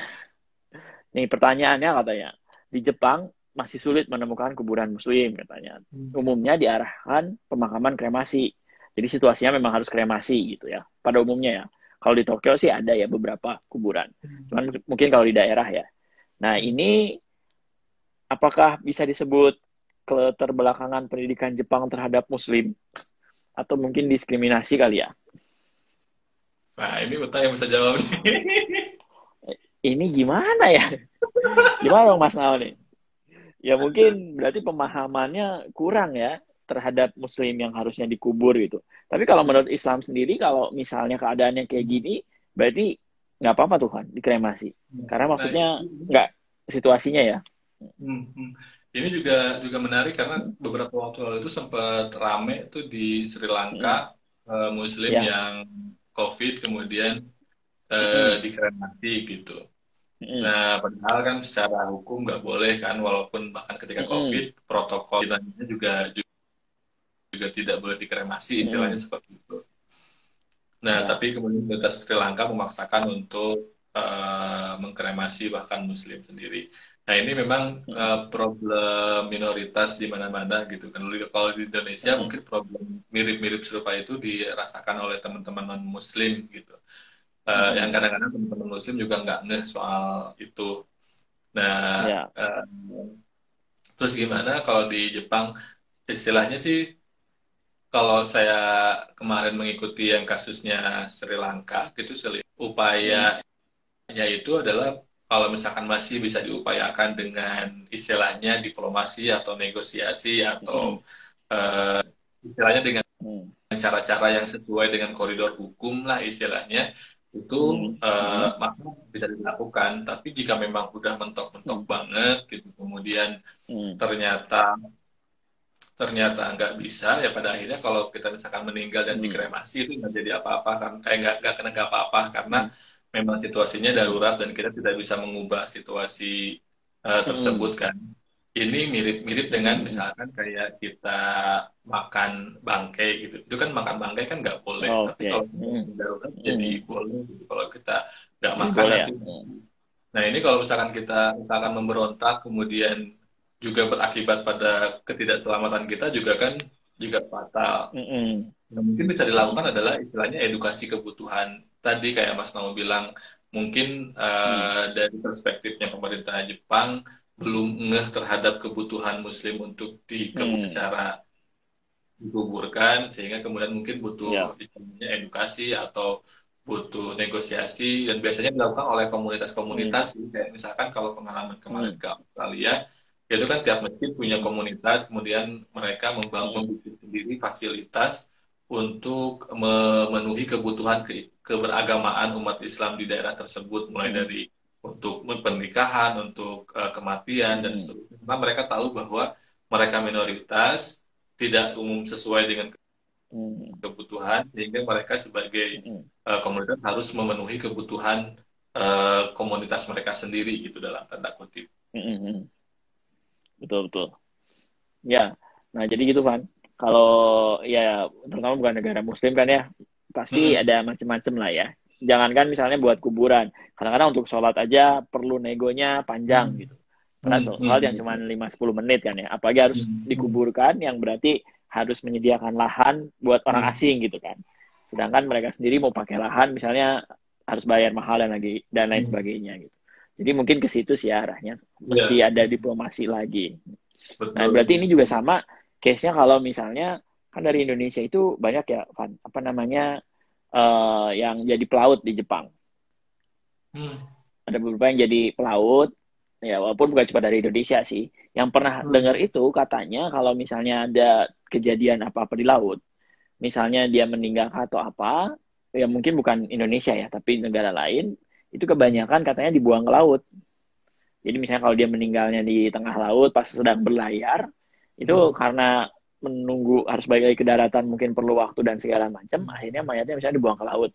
Nih pertanyaannya katanya, di Jepang masih sulit menemukan kuburan muslim katanya. Umumnya diarahkan pemakaman kremasi. Jadi situasinya memang harus kremasi gitu ya. Pada umumnya ya. Kalau di Tokyo sih ada ya beberapa kuburan. Cuman mungkin kalau di daerah ya. Nah ini apakah bisa disebut keterbelakangan pendidikan Jepang terhadap muslim? Atau mungkin diskriminasi kali ya? Nah, ini Uta yang bisa jawab nih. Ini gimana ya? Gimana dong Mas Nao nih? Ya mungkin berarti pemahamannya kurang ya terhadap muslim yang harusnya dikubur gitu. Tapi kalau menurut Islam sendiri, kalau misalnya keadaannya kayak gini, berarti nggak apa-apa tuh kan dikremasi. Karena Nah, maksudnya nggak situasinya ya. hmm, hmm. Ini juga juga menarik karena beberapa waktu lalu itu sempat rame tuh di Sri Mm-mm. Lanka, Muslim Ya. yang COVID kemudian Mm-mm. dikremasi gitu. Mm-mm. Nah, padahal kan secara hukum nggak boleh kan, walaupun bahkan ketika COVID Mm-mm. protokol juga juga tidak boleh dikremasi, istilahnya Mm-mm. seperti itu. Nah, Ya. tapi kemudian pemerintah Sri Lanka memaksakan untuk mengkremasi bahkan Muslim sendiri. Nah, ini memang Mm-mm. problem minoritas di mana-mana gitu kan. Kalau di Indonesia Mm-mm. mungkin problem mirip-mirip serupa itu dirasakan oleh teman-teman non-Muslim gitu. Yang Mm-mm. kadang-kadang teman-teman Muslim juga nggak ngeh soal itu. Nah, Ya. eh, terus gimana kalau di Jepang istilahnya sih kalau saya kemarin mengikuti yang kasusnya Sri Lanka gitu Mm-mm. upayanya itu adalah kalau misalkan masih bisa diupayakan dengan istilahnya diplomasi atau negosiasi atau Mm-mm. istilahnya dengan Mm-mm. cara-cara yang sesuai dengan koridor hukum lah istilahnya itu Mm-mm. Mm-mm. maka bisa dilakukan. Tapi jika memang udah mentok-mentok banget gitu kemudian Mm-mm. ternyata ternyata nggak bisa ya pada akhirnya kalau kita misalkan meninggal dan Mm-mm. dikremasi itu nggak jadi apa-apa kan nggak kena nggak apa-apa karena Mm-mm. memang situasinya Mm-mm. darurat dan kita tidak bisa mengubah situasi tersebut Mm-mm. kan ini mirip-mirip dengan Mm-mm. misalkan kayak kita makan bangkai gitu itu kan makan bangkai kan nggak boleh tapi Oke. kalau Mm-mm. darurat jadi Mm-mm. boleh gitu. Kalau kita nggak Jadi makan boleh ya. nanti Mm. nah ini kalau misalkan kita misalkan memberontak kemudian juga berakibat pada ketidakselamatan kita juga kan juga fatal. Mm-mm. Yang mungkin bisa Mm-mm. dilakukan adalah istilahnya edukasi kebutuhan. Tadi kayak Mas Namo bilang, mungkin Mm. dari perspektifnya pemerintah Jepang belum ngeh terhadap kebutuhan Muslim untuk Mm. secara dikuburkan, sehingga kemudian mungkin butuh Ya. istilahnya edukasi atau butuh negosiasi dan biasanya dilakukan oleh Mm. komunitas-komunitas sih. Kayak misalkan kalau pengalaman kemarin Mm. ke Australia itu kan tiap masjid punya Mm. komunitas kemudian mereka Mm. membangun sendiri fasilitas untuk memenuhi kebutuhan keberagamaan umat Islam di daerah tersebut, mulai dari untuk pernikahan, untuk kematian dan seterusnya. Karena mereka tahu bahwa mereka minoritas, tidak umum sesuai dengan kebutuhan, sehingga mereka sebagai komunitas harus memenuhi kebutuhan komunitas mereka sendiri gitu dalam tanda kutip. Betul. Ya, nah jadi gitu kan. Kalau ya terutama bukan negara Muslim kan ya, pasti ada macam-macam lah ya. Jangankan misalnya buat kuburan, kadang-kadang untuk sholat aja perlu negonya panjang gitu. Karena sholat yang cuma 5-10 menit kan ya, apalagi harus dikuburkan yang berarti harus menyediakan lahan buat orang asing gitu kan. Sedangkan mereka sendiri mau pakai lahan misalnya harus bayar mahal dan lain sebagainya gitu. Jadi mungkin ke situ sih arahnya, mesti ada diplomasi lagi. Betul. Nah, berarti ini juga sama case-nya kalau misalnya kan dari Indonesia itu banyak ya, Van, apa namanya yang jadi pelaut di Jepang. Ada beberapa yang jadi pelaut, ya walaupun bukan cuma dari Indonesia sih. Yang pernah dengar itu katanya kalau misalnya ada kejadian apa-apa di laut, misalnya dia meninggal atau apa, ya mungkin bukan Indonesia ya, tapi negara lain, itu kebanyakan katanya dibuang ke laut. Jadi misalnya kalau dia meninggalnya di tengah laut pas sedang berlayar, itu karena menunggu harus balik lagi ke daratan mungkin perlu waktu dan segala macam, akhirnya mayatnya misalnya dibuang ke laut.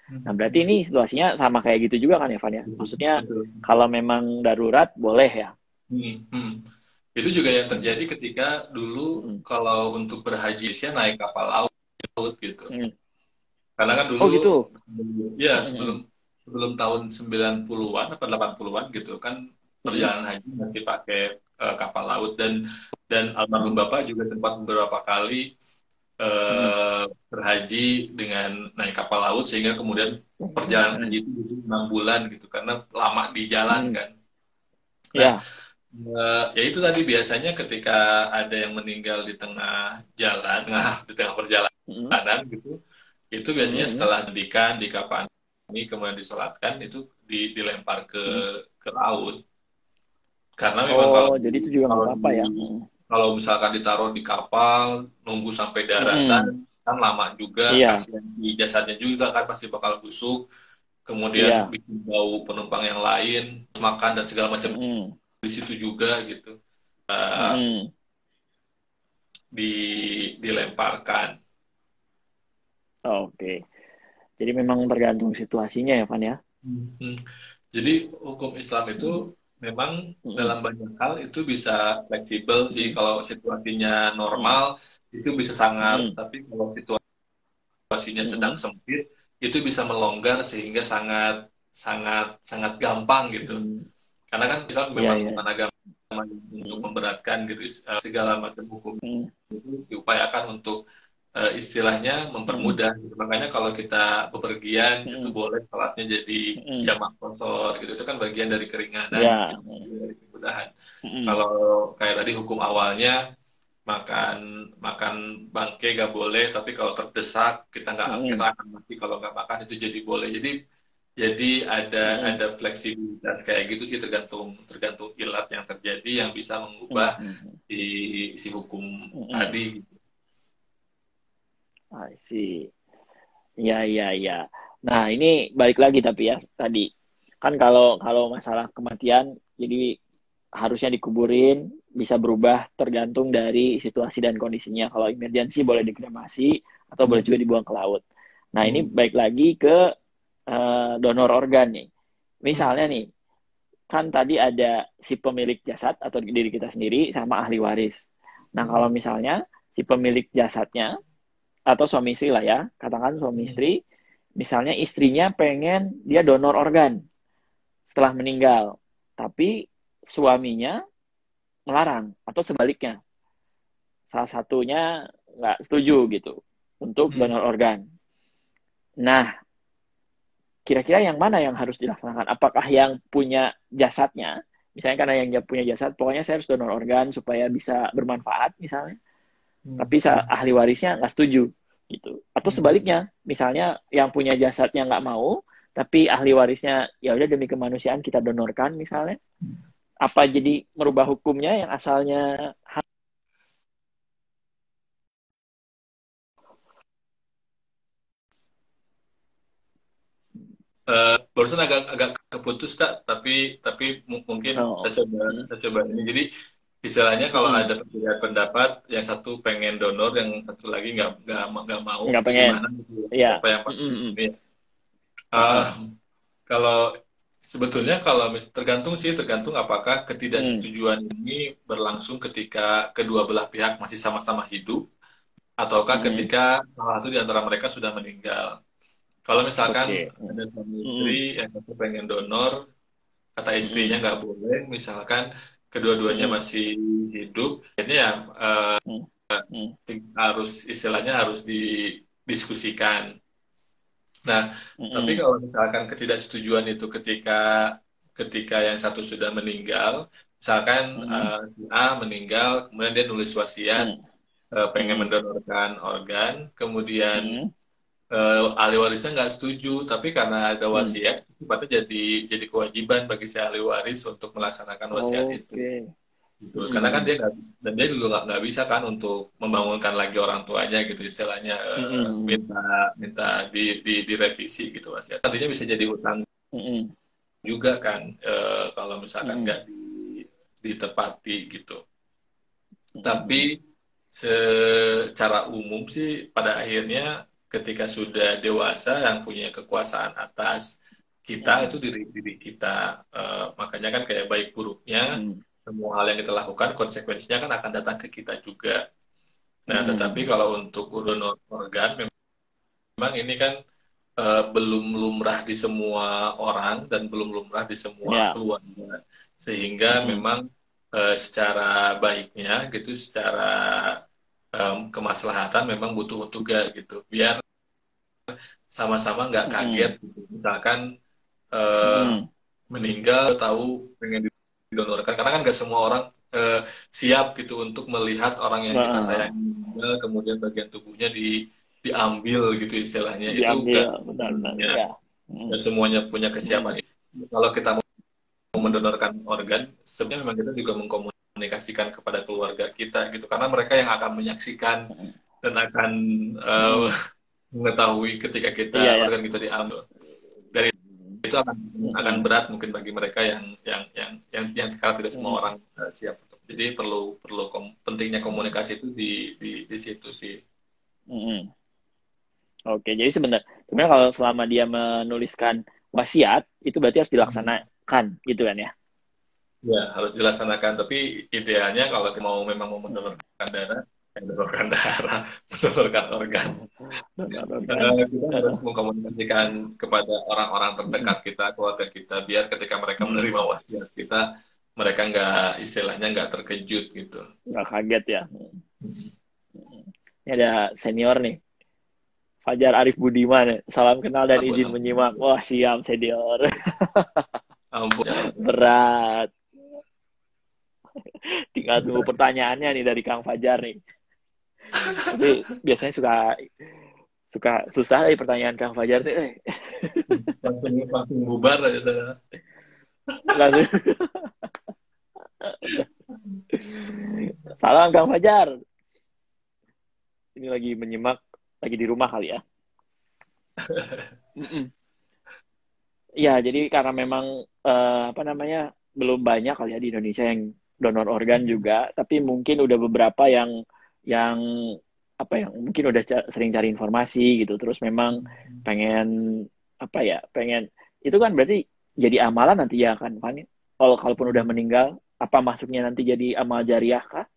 Nah berarti ini situasinya sama kayak gitu juga kan ya, Van ya? Maksudnya kalau memang darurat boleh ya? Itu juga yang terjadi ketika dulu kalau untuk berhaji sih naik kapal laut gitu. Karena kan dulu gitu. Ya sebelum tahun 90-an atau 80-an gitu kan perjalanan haji masih pakai kapal laut dan almarhum Bapak juga sempat beberapa kali berhaji dengan naik kapal laut sehingga kemudian perjalanan haji itu 6 bulan gitu karena lama di jalan kan. Nah, ya itu tadi biasanya ketika ada yang meninggal di tengah jalan, di tengah perjalanan gitu, itu biasanya setelah mandikan, dikafani, kemudian disolatkan itu dilempar ke laut. Karena memang jadi itu juga nggak apa-apa ya. Kalau misalkan ditaruh di kapal, nunggu sampai daratan, kan lama juga, kasihan di jasadnya juga kan pasti bakal busuk, kemudian bikin bau penumpang yang lain, makan dan segala macam di situ juga gitu, dilemparkan. Oke. Jadi memang tergantung situasinya ya, Van ya. Jadi hukum Islam itu memang dalam banyak hal itu bisa fleksibel sih. Kalau situasinya normal itu bisa sangar, tapi kalau situasinya sedang sempit itu bisa melonggar sehingga sangat gampang gitu. Karena kan Islam memang bukan agama untuk memberatkan gitu, segala macam hukum itu diupayakan untuk istilahnya mempermudah. Makanya kalau kita bepergian itu boleh sholatnya jadi jamak qashar gitu. Itu kan bagian dari keringanan, gitu, dari kemudahan. Kalau kayak tadi hukum awalnya makan bangke gak boleh, tapi kalau terdesak kita akan mati kalau nggak makan itu jadi boleh. Jadi ada fleksibilitas kayak gitu sih tergantung ilat yang terjadi yang bisa mengubah si hukum tadi. I see. Ya. Nah, ini balik lagi tapi ya tadi. Kan kalau masalah kematian jadi harusnya dikuburin, bisa berubah tergantung dari situasi dan kondisinya. Kalau emergency boleh dikremasi atau boleh juga dibuang ke laut. Nah, ini balik lagi ke donor organ nih. Misalnya nih, kan tadi ada si pemilik jasad atau diri kita sendiri sama ahli waris. Nah, kalau misalnya si pemilik jasadnya atau suami istri lah ya, katakan suami istri, misalnya istrinya pengen dia donor organ setelah meninggal, tapi suaminya melarang atau sebaliknya, salah satunya nggak setuju gitu untuk donor organ. Nah, kira-kira yang mana yang harus dilaksanakan? Apakah yang punya jasadnya, misalnya karena yang punya jasad, pokoknya saya harus donor organ supaya bisa bermanfaat misalnya, tapi ahli warisnya nggak setuju gitu, atau sebaliknya, misalnya yang punya jasadnya nggak mau, tapi ahli warisnya ya udah demi kemanusiaan kita donorkan misalnya, apa jadi merubah hukumnya yang asalnya barusan agak keputus tak, tapi mungkin Oh. kita coba ini. Jadi istilahnya kalau Mm-mm. ada perbedaan pendapat, yang satu pengen donor, yang satu lagi nggak mau, Nggak itu pengen. gimana? Gitu. Iya. Apa yang pasti Mm-mm. ini? Heeh. Ah, kalau sebetulnya kalau tergantung sih, tergantung apakah Mm. ketidaksetujuan ini berlangsung ketika kedua belah pihak masih sama-sama hidup, ataukah Mm-mm. ketika salah satu di antara mereka sudah meninggal. Kalau misalkan Oke. ada suami istri Mm-mm. yang satu pengen donor, kata istrinya Mm-mm. nggak boleh, misalkan kedua-duanya Mm-mm. masih hidup, ini ya Mm. Mm. harus istilahnya harus didiskusikan. Nah, tapi Mm-mm. kalau misalkan ketidaksetujuan itu ketika ketika yang satu sudah meninggal, misalkan Mm. si A meninggal, kemudian dia nulis wasiat Mm. pengen Mm. mendonorkan organ, kemudian Mm. ahli warisnya nggak setuju, tapi karena ada Mm. wasiat, sifatnya jadi kewajiban bagi si ahli waris untuk melaksanakan wasiat itu. Oke. Gitu. Karena kan Mm-mm. dia nggak, dan dia juga nggak bisa kan untuk membangunkan lagi orang tuanya gitu, istilahnya Mm-mm. minta minta direvisi gitu wasiat. Nantinya bisa jadi utang Mm-mm. juga kan, kalau misalkan Mm-mm. nggak ditepati gitu. Tapi Mm-mm. secara umum sih pada akhirnya ketika sudah dewasa yang punya kekuasaan atas kita Mm-mm. itu diri diri kita. Makanya kan kayak baik buruknya Mm-mm. semua hal yang kita lakukan konsekuensinya kan akan datang ke kita juga. Nah, tetapi Mm-mm. kalau untuk donor organ memang ini kan belum lumrah di semua orang dan belum lumrah di semua Ya. keluarga. Sehingga Mm-mm. memang secara baiknya gitu, secara kemaslahatan memang butuh juga gitu. Biar sama-sama nggak kaget Mm-mm. gitu. Misalkan eh, Mm-mm. meninggal tahu pengen didonorkan karena kan nggak semua orang eh, siap gitu untuk melihat orang yang kita Nah, sayangi meninggal, kemudian bagian tubuhnya diambil gitu istilahnya itu diambil nggak benar-benar semuanya ya. nggak Mm. semuanya punya kesiapan Mm. itu. Kalau kita mau mendonorkan organ sebenarnya memang kita juga mengkomunikasikan kepada keluarga kita gitu karena mereka yang akan menyaksikan Mm. dan akan Mm. mengetahui ketika Iya ya. organ kita diambil. Dari itu akan Mm-mm. berat mungkin bagi mereka yang sekarang tidak semua Mm-mm. orang siap untuk. Jadi perlu perlu pentingnya komunikasi itu di situ sih. Mm-mm. Oke, jadi sebenarnya kalau selama dia menuliskan wasiat itu berarti harus dilaksanakan gitu kan ya. Ya, harus dilaksanakan. Tapi idealnya kalau memang mau Mm. mendonorkan darah, mendonorkan darah, mendonorkan organ, Donor organ. kita harus mengkomunikasikan kepada orang-orang terdekat Mm-mm. kita, keluarga kita, biar ketika mereka Mm. menerima wasiat kita, mereka nggak istilahnya nggak terkejut gitu. Nggak kaget ya. Ini ada senior nih, Fajar Arif Budiman. Salam kenal dan Ampun, izin ampun. menyimak. Wah, siap senior. Ampun, ya. Berat. Tinggal tunggu pertanyaannya nih dari Kang Fajar nih. Tapi biasanya suka suka susah nih pertanyaan Kang Fajar nih. Langsung bubar aja saya. Langsung. Salam Kang Fajar. Ini lagi menyimak, lagi di rumah kali ya. Iya, jadi karena memang apa namanya belum banyak kali ya di Indonesia yang donor organ juga, tapi mungkin udah beberapa yang apa ya, mungkin udah sering cari informasi gitu, terus memang pengen apa ya, pengen itu kan berarti jadi amalan nanti ya kan, Fani? Kalau kalaupun udah meninggal, apa masuknya nanti jadi amal jariah kah?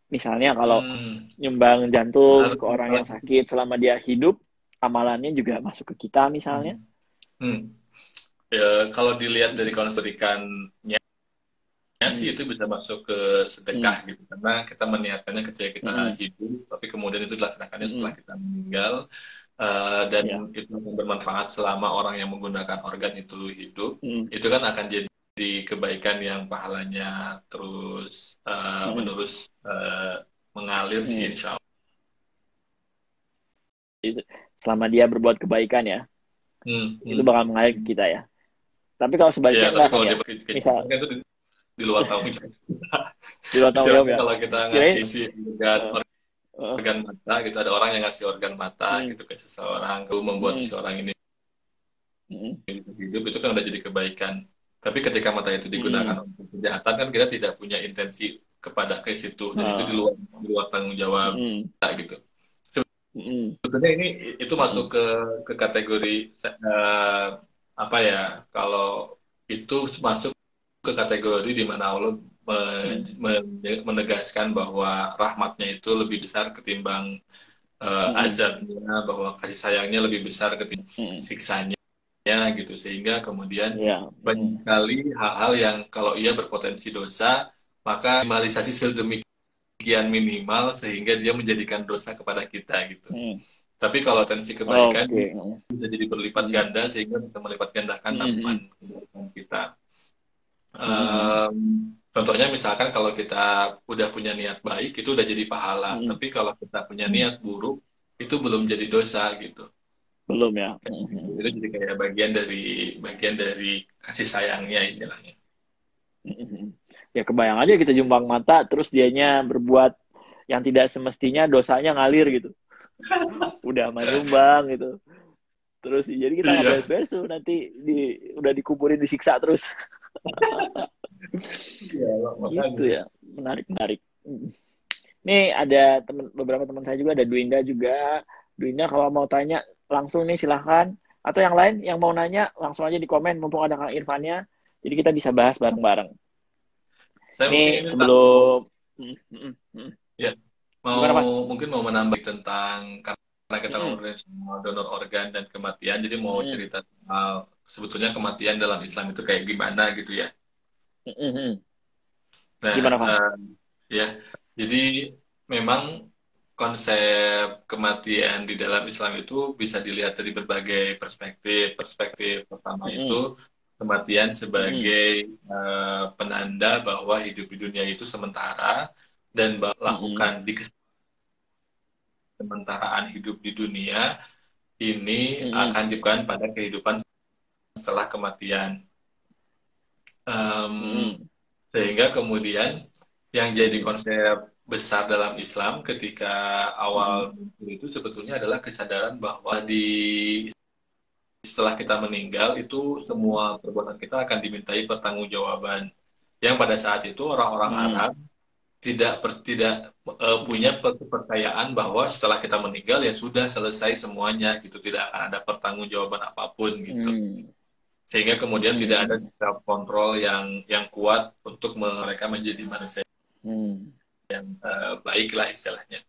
Misalnya kalau Hmm, nyumbang jantung harus ke orang yang sakit selama dia hidup, amalannya juga masuk ke kita misalnya. hmm. Ya, kalau dilihat dari konsumsikannya sih Hmm. itu bisa masuk ke sedekah Hmm. gitu karena kita meniatkannya ketika kita Hmm. hidup tapi kemudian itu dilaksanakannya setelah Hmm. kita meninggal dan Ya. itu akan bermanfaat selama orang yang menggunakan organ itu hidup Hmm. itu kan akan jadi kebaikan yang pahalanya terus Hmm. menerus mengalir sih Hmm. insya Allah. Itu, selama dia berbuat kebaikan ya, Hmm, itu hmm. bakal mengalir ke kita ya. Tapi kalau Ya sebaliknya tapi enggak kan kalau ya. dia Misal kejadian itu di luar tanggung jawab. di luar tanggung jawab Misalnya ya. kalau kita Kirain ngasih si organ uh, uh, organ mata gitu ada orang yang ngasih organ mata hmm. gitu ke seseorang lalu membuat Hmm. seseorang ini Mm, hidup itu kan udah jadi kebaikan. Tapi ketika mata itu mm, digunakan untuk kejahatan kan kita tidak punya intensi kepada ke situ dan itu uh, di luar tanggung jawab mm, kita gitu. mm, Sebetulnya ini itu masuk mm, ke kategori eh, apa ya? Kalau itu masuk ke kategori di mana Allah mm, menegaskan bahwa rahmatnya itu lebih besar ketimbang mm, azabnya, bahwa kasih sayangnya lebih besar ketimbang mm, siksanya gitu. Sehingga kemudian ya, banyak mm, sekali hal-hal yang kalau ia berpotensi dosa, maka minimalisasi sedemikian minimal sehingga dia menjadikan dosa kepada kita gitu. mm, Tapi kalau tensi kebaikan oke, mm, bisa jadi berlipat mm, ganda sehingga bisa melipat gandakan tabungan mm, kebaikan kita. mm, Em, Contohnya misalkan kalau kita udah punya niat baik itu udah jadi pahala, mm, tapi kalau kita punya mm, niat buruk itu belum jadi dosa gitu. belum ya. Kayak gitu. Itu jadi kayak bagian dari kasih sayangnya istilahnya. Ya kebayang aja kita jumbang mata terus dianya berbuat yang tidak semestinya, dosanya ngalir gitu. Udah mah nyumbang gitu. Terus jadi kita nggak Iya, beres-beres tuh, nanti udah dikuburin, disiksa terus. iya Gitu makanya. ya. Menarik, menarik. Nih ada beberapa teman saya juga, ada Dwinda juga. Dwinda kalau mau tanya langsung nih silahkan. Atau yang lain yang mau nanya langsung aja di komen, mumpung ada Kang Irfannya. Jadi kita bisa bahas bareng-bareng. Saya mungkin Nih ini tak mau sebelum ya mau gimana Pan? mungkin mau menambah tentang karena kita Mm-mm, ngobrolin soal donor organ dan kematian, jadi mau mm-mm, cerita soal sebetulnya kematian dalam Islam itu kayak gimana gitu ya. mm-mm. Nah, Gimana Pan? ya, jadi memang konsep kematian di dalam Islam itu bisa dilihat dari berbagai perspektif. Perspektif pertama itu Mm-mm, kematian mm-mm, sebagai penanda bahwa hidup di dunia itu sementara dan mm-mm, lakukan di kesementaraan hidup di dunia ini mm-mm, akan dibukan pada kehidupan setelah kematian. Em, mm-mm, Sehingga kemudian yang jadi konsep besar dalam Islam ketika mm-mm, awal muncul itu sebetulnya adalah kesadaran bahwa setelah kita meninggal itu semua perbuatan kita akan dimintai pertanggungjawaban. Yang pada saat itu orang-orang mm-mm, Arab tidak punya kepercayaan bahwa setelah kita meninggal ya sudah selesai semuanya gitu, tidak akan ada pertanggungjawaban apapun gitu. mm-mm, Sehingga kemudian tidak ada mm-mm, sikap kontrol yang kuat untuk mereka menjadi manusia mm-mm, baik lah istilahnya.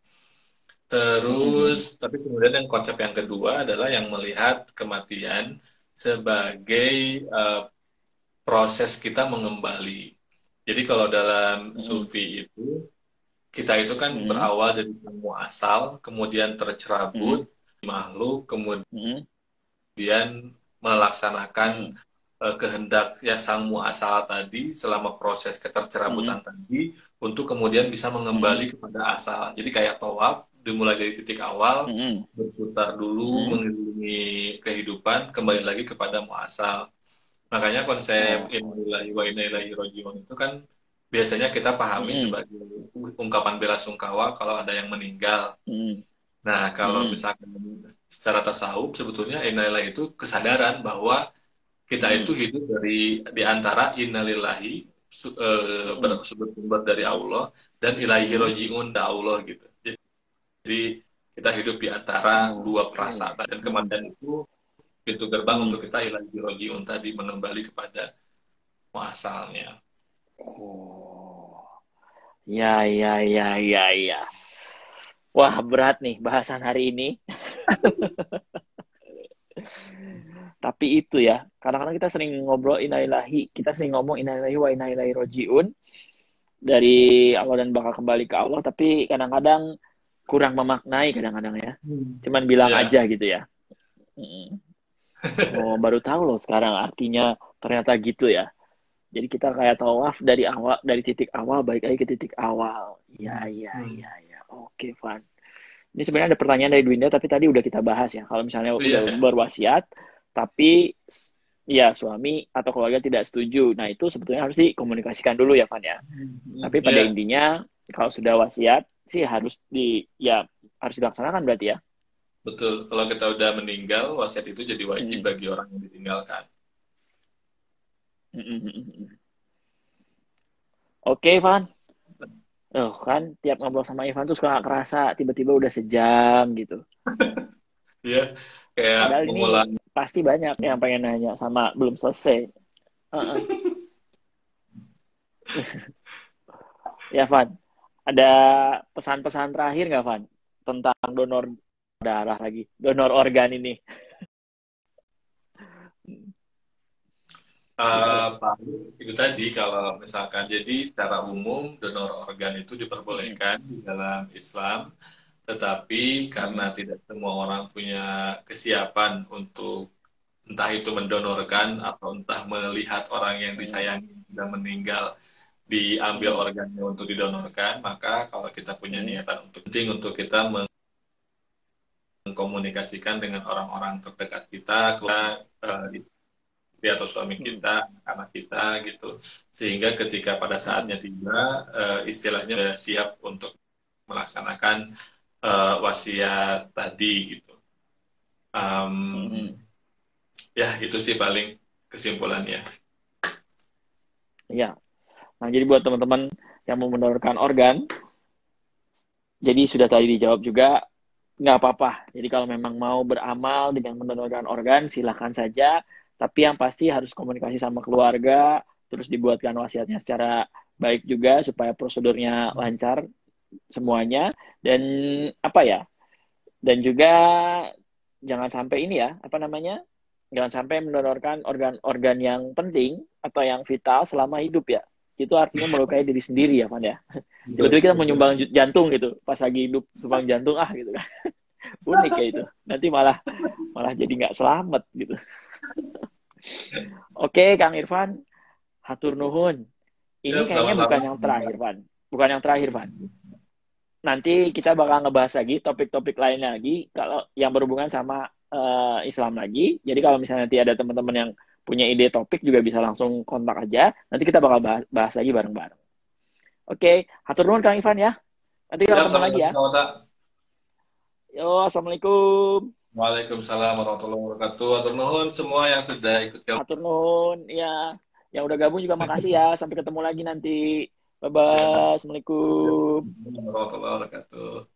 mm-mm, Terus, tapi kemudian yang konsep yang kedua adalah yang melihat kematian sebagai proses kita mengembali. Jadi kalau dalam mm-mm, sufi itu, kita itu kan mm-mm, berawal dari muasal, kemudian tercerabut, mm-mm, makhluk, kemudian mm-mm, melaksanakan mm-mm, kehendak ya sang muasal tadi selama proses mm-mm, ketercerabutan tadi untuk kemudian bisa mm-mm, mengembali kepada asal. Jadi kayak tawaf dimulai dari titik awal mm-mm, berputar dulu mm-mm. mengelilingi kehidupan kembali lagi kepada muasal. Makanya konsep Oh, innalillahi wa inna ilaihi rajiun itu kan biasanya kita pahami mm-mm, sebagai ungkapan bela sungkawa kalau ada yang meninggal. mm-mm, Nah, kalau mm-mm, misalkan secara tasawuf sebetulnya innalillahi itu kesadaran bahwa kita itu mm-mm, hidup di antara innalillahi mm-mm, bersumber dari Allah dan ilaihi mm-mm. rojiun dari Allah gitu. Jadi kita hidup di antara dua Oke. perasaan dan Mm, kematian itu pintu gerbang untuk mm. kita ilaihi rojiun tadi mengembali kepada asalnya. Oh, ya, ya, ya, ya, ya. Wah, berat nih bahasan hari ini. Tapi itu ya, kadang-kadang kita sering ngobrol innalillahi, kita sering ngomong innalillahi wa inna ilaihi rojiun, dari Allah dan bakal kembali ke Allah, tapi kadang-kadang kurang memaknai kadang-kadang ya. Cuman bilang Ya, aja gitu ya. Mm. Oh, baru tahu loh sekarang artinya ternyata gitu ya. Jadi kita kayak tawaf dari awal, dari titik awal balik lagi ke titik awal. Iya, iya, hmm. iya, iya. Oke, Van. Ini sebenarnya ada pertanyaan dari Dwinda, tapi tadi udah kita bahas ya. Kalau misalnya Iya, udah ya. berwasiat, tapi ya suami atau keluarga tidak setuju. Nah, itu sebetulnya harus dikomunikasikan dulu ya, Van ya. Tapi pada Iya, intinya, kalau sudah wasiat sih harus ya harus dilaksanakan berarti ya. Betul. Kalau kita udah meninggal, wasiat itu jadi wajib Mm. bagi orang yang ditinggalkan. Mm, mm, mm, mm. Oke, Van. Oh, kan tiap ngobrol sama Ivan tuh suka nggak kerasa tiba-tiba udah sejam gitu. Ya, kayak Padahal ini memulai. pasti banyak yang pengen nanya sama belum selesai. Heeh. Ya, Van. Ada pesan-pesan terakhir nggak, Van? Tentang donor darah lagi. Donor organ ini. Paling itu tadi kalau misalkan jadi secara umum donor organ itu Mm, diperbolehkan di dalam Islam, tetapi karena mm, tidak semua orang punya kesiapan untuk entah itu mendonorkan atau entah melihat orang yang mm, disayangi sudah meninggal diambil mm, organnya untuk didonorkan, maka kalau kita punya mm, niatan untuk penting untuk kita mengkomunikasikan dengan orang-orang terdekat kita, istri atau suami mm, kita, anak kita gitu, sehingga ketika pada mm, saatnya tiba, istilahnya sudah siap untuk melaksanakan wasiat tadi gitu. mm. Um, ya itu sih paling kesimpulannya. Ya. Nah, jadi buat teman-teman yang mau mendonorkan organ, jadi sudah tadi dijawab juga, nggak apa-apa. Jadi kalau memang mau beramal dengan mendonorkan organ, silahkan saja. Tapi yang pasti harus komunikasi sama keluarga, terus dibuatkan wasiatnya secara baik juga supaya prosedurnya lancar semuanya. Dan apa ya? Dan juga jangan sampai ini ya, apa namanya? Jangan sampai mendonorkan organ-organ yang penting atau yang vital selama hidup ya. Itu artinya melukai diri sendiri ya, Van ya. Betul, Tiba-tiba kita mau betul. nyumbang jantung gitu, pas lagi hidup sumbang jantung gitu kan. Unik ya itu. Nanti malah malah jadi nggak selamat gitu. Oke, Kang Irfan, hatur nuhun. Ya, Ini kayaknya sama-sama. bukan yang terakhir, Van. Bukan yang terakhir, Van. Nanti kita bakal ngebahas lagi topik-topik lain lagi kalau yang berhubungan sama Islam lagi. Jadi kalau misalnya nanti ada teman-teman yang punya ide topik juga bisa langsung kontak aja. Nanti kita bakal bahas lagi bareng-bareng. Oke, hatur nuhun Kang Ivan ya. Nanti kita Ya, ketemu lagi ya. sama-sama. Yo, assalamualaikum. Waalaikumsalam warahmatullahi wabarakatuh. Atur nuhun semua yang sudah ikut gabung. Hatur nuhun. Ya, yang udah gabung juga makasih ya. Sampai ketemu lagi nanti. Ya, Bye-bye. Assalamualaikum. warahmatullahi wabarakatuh.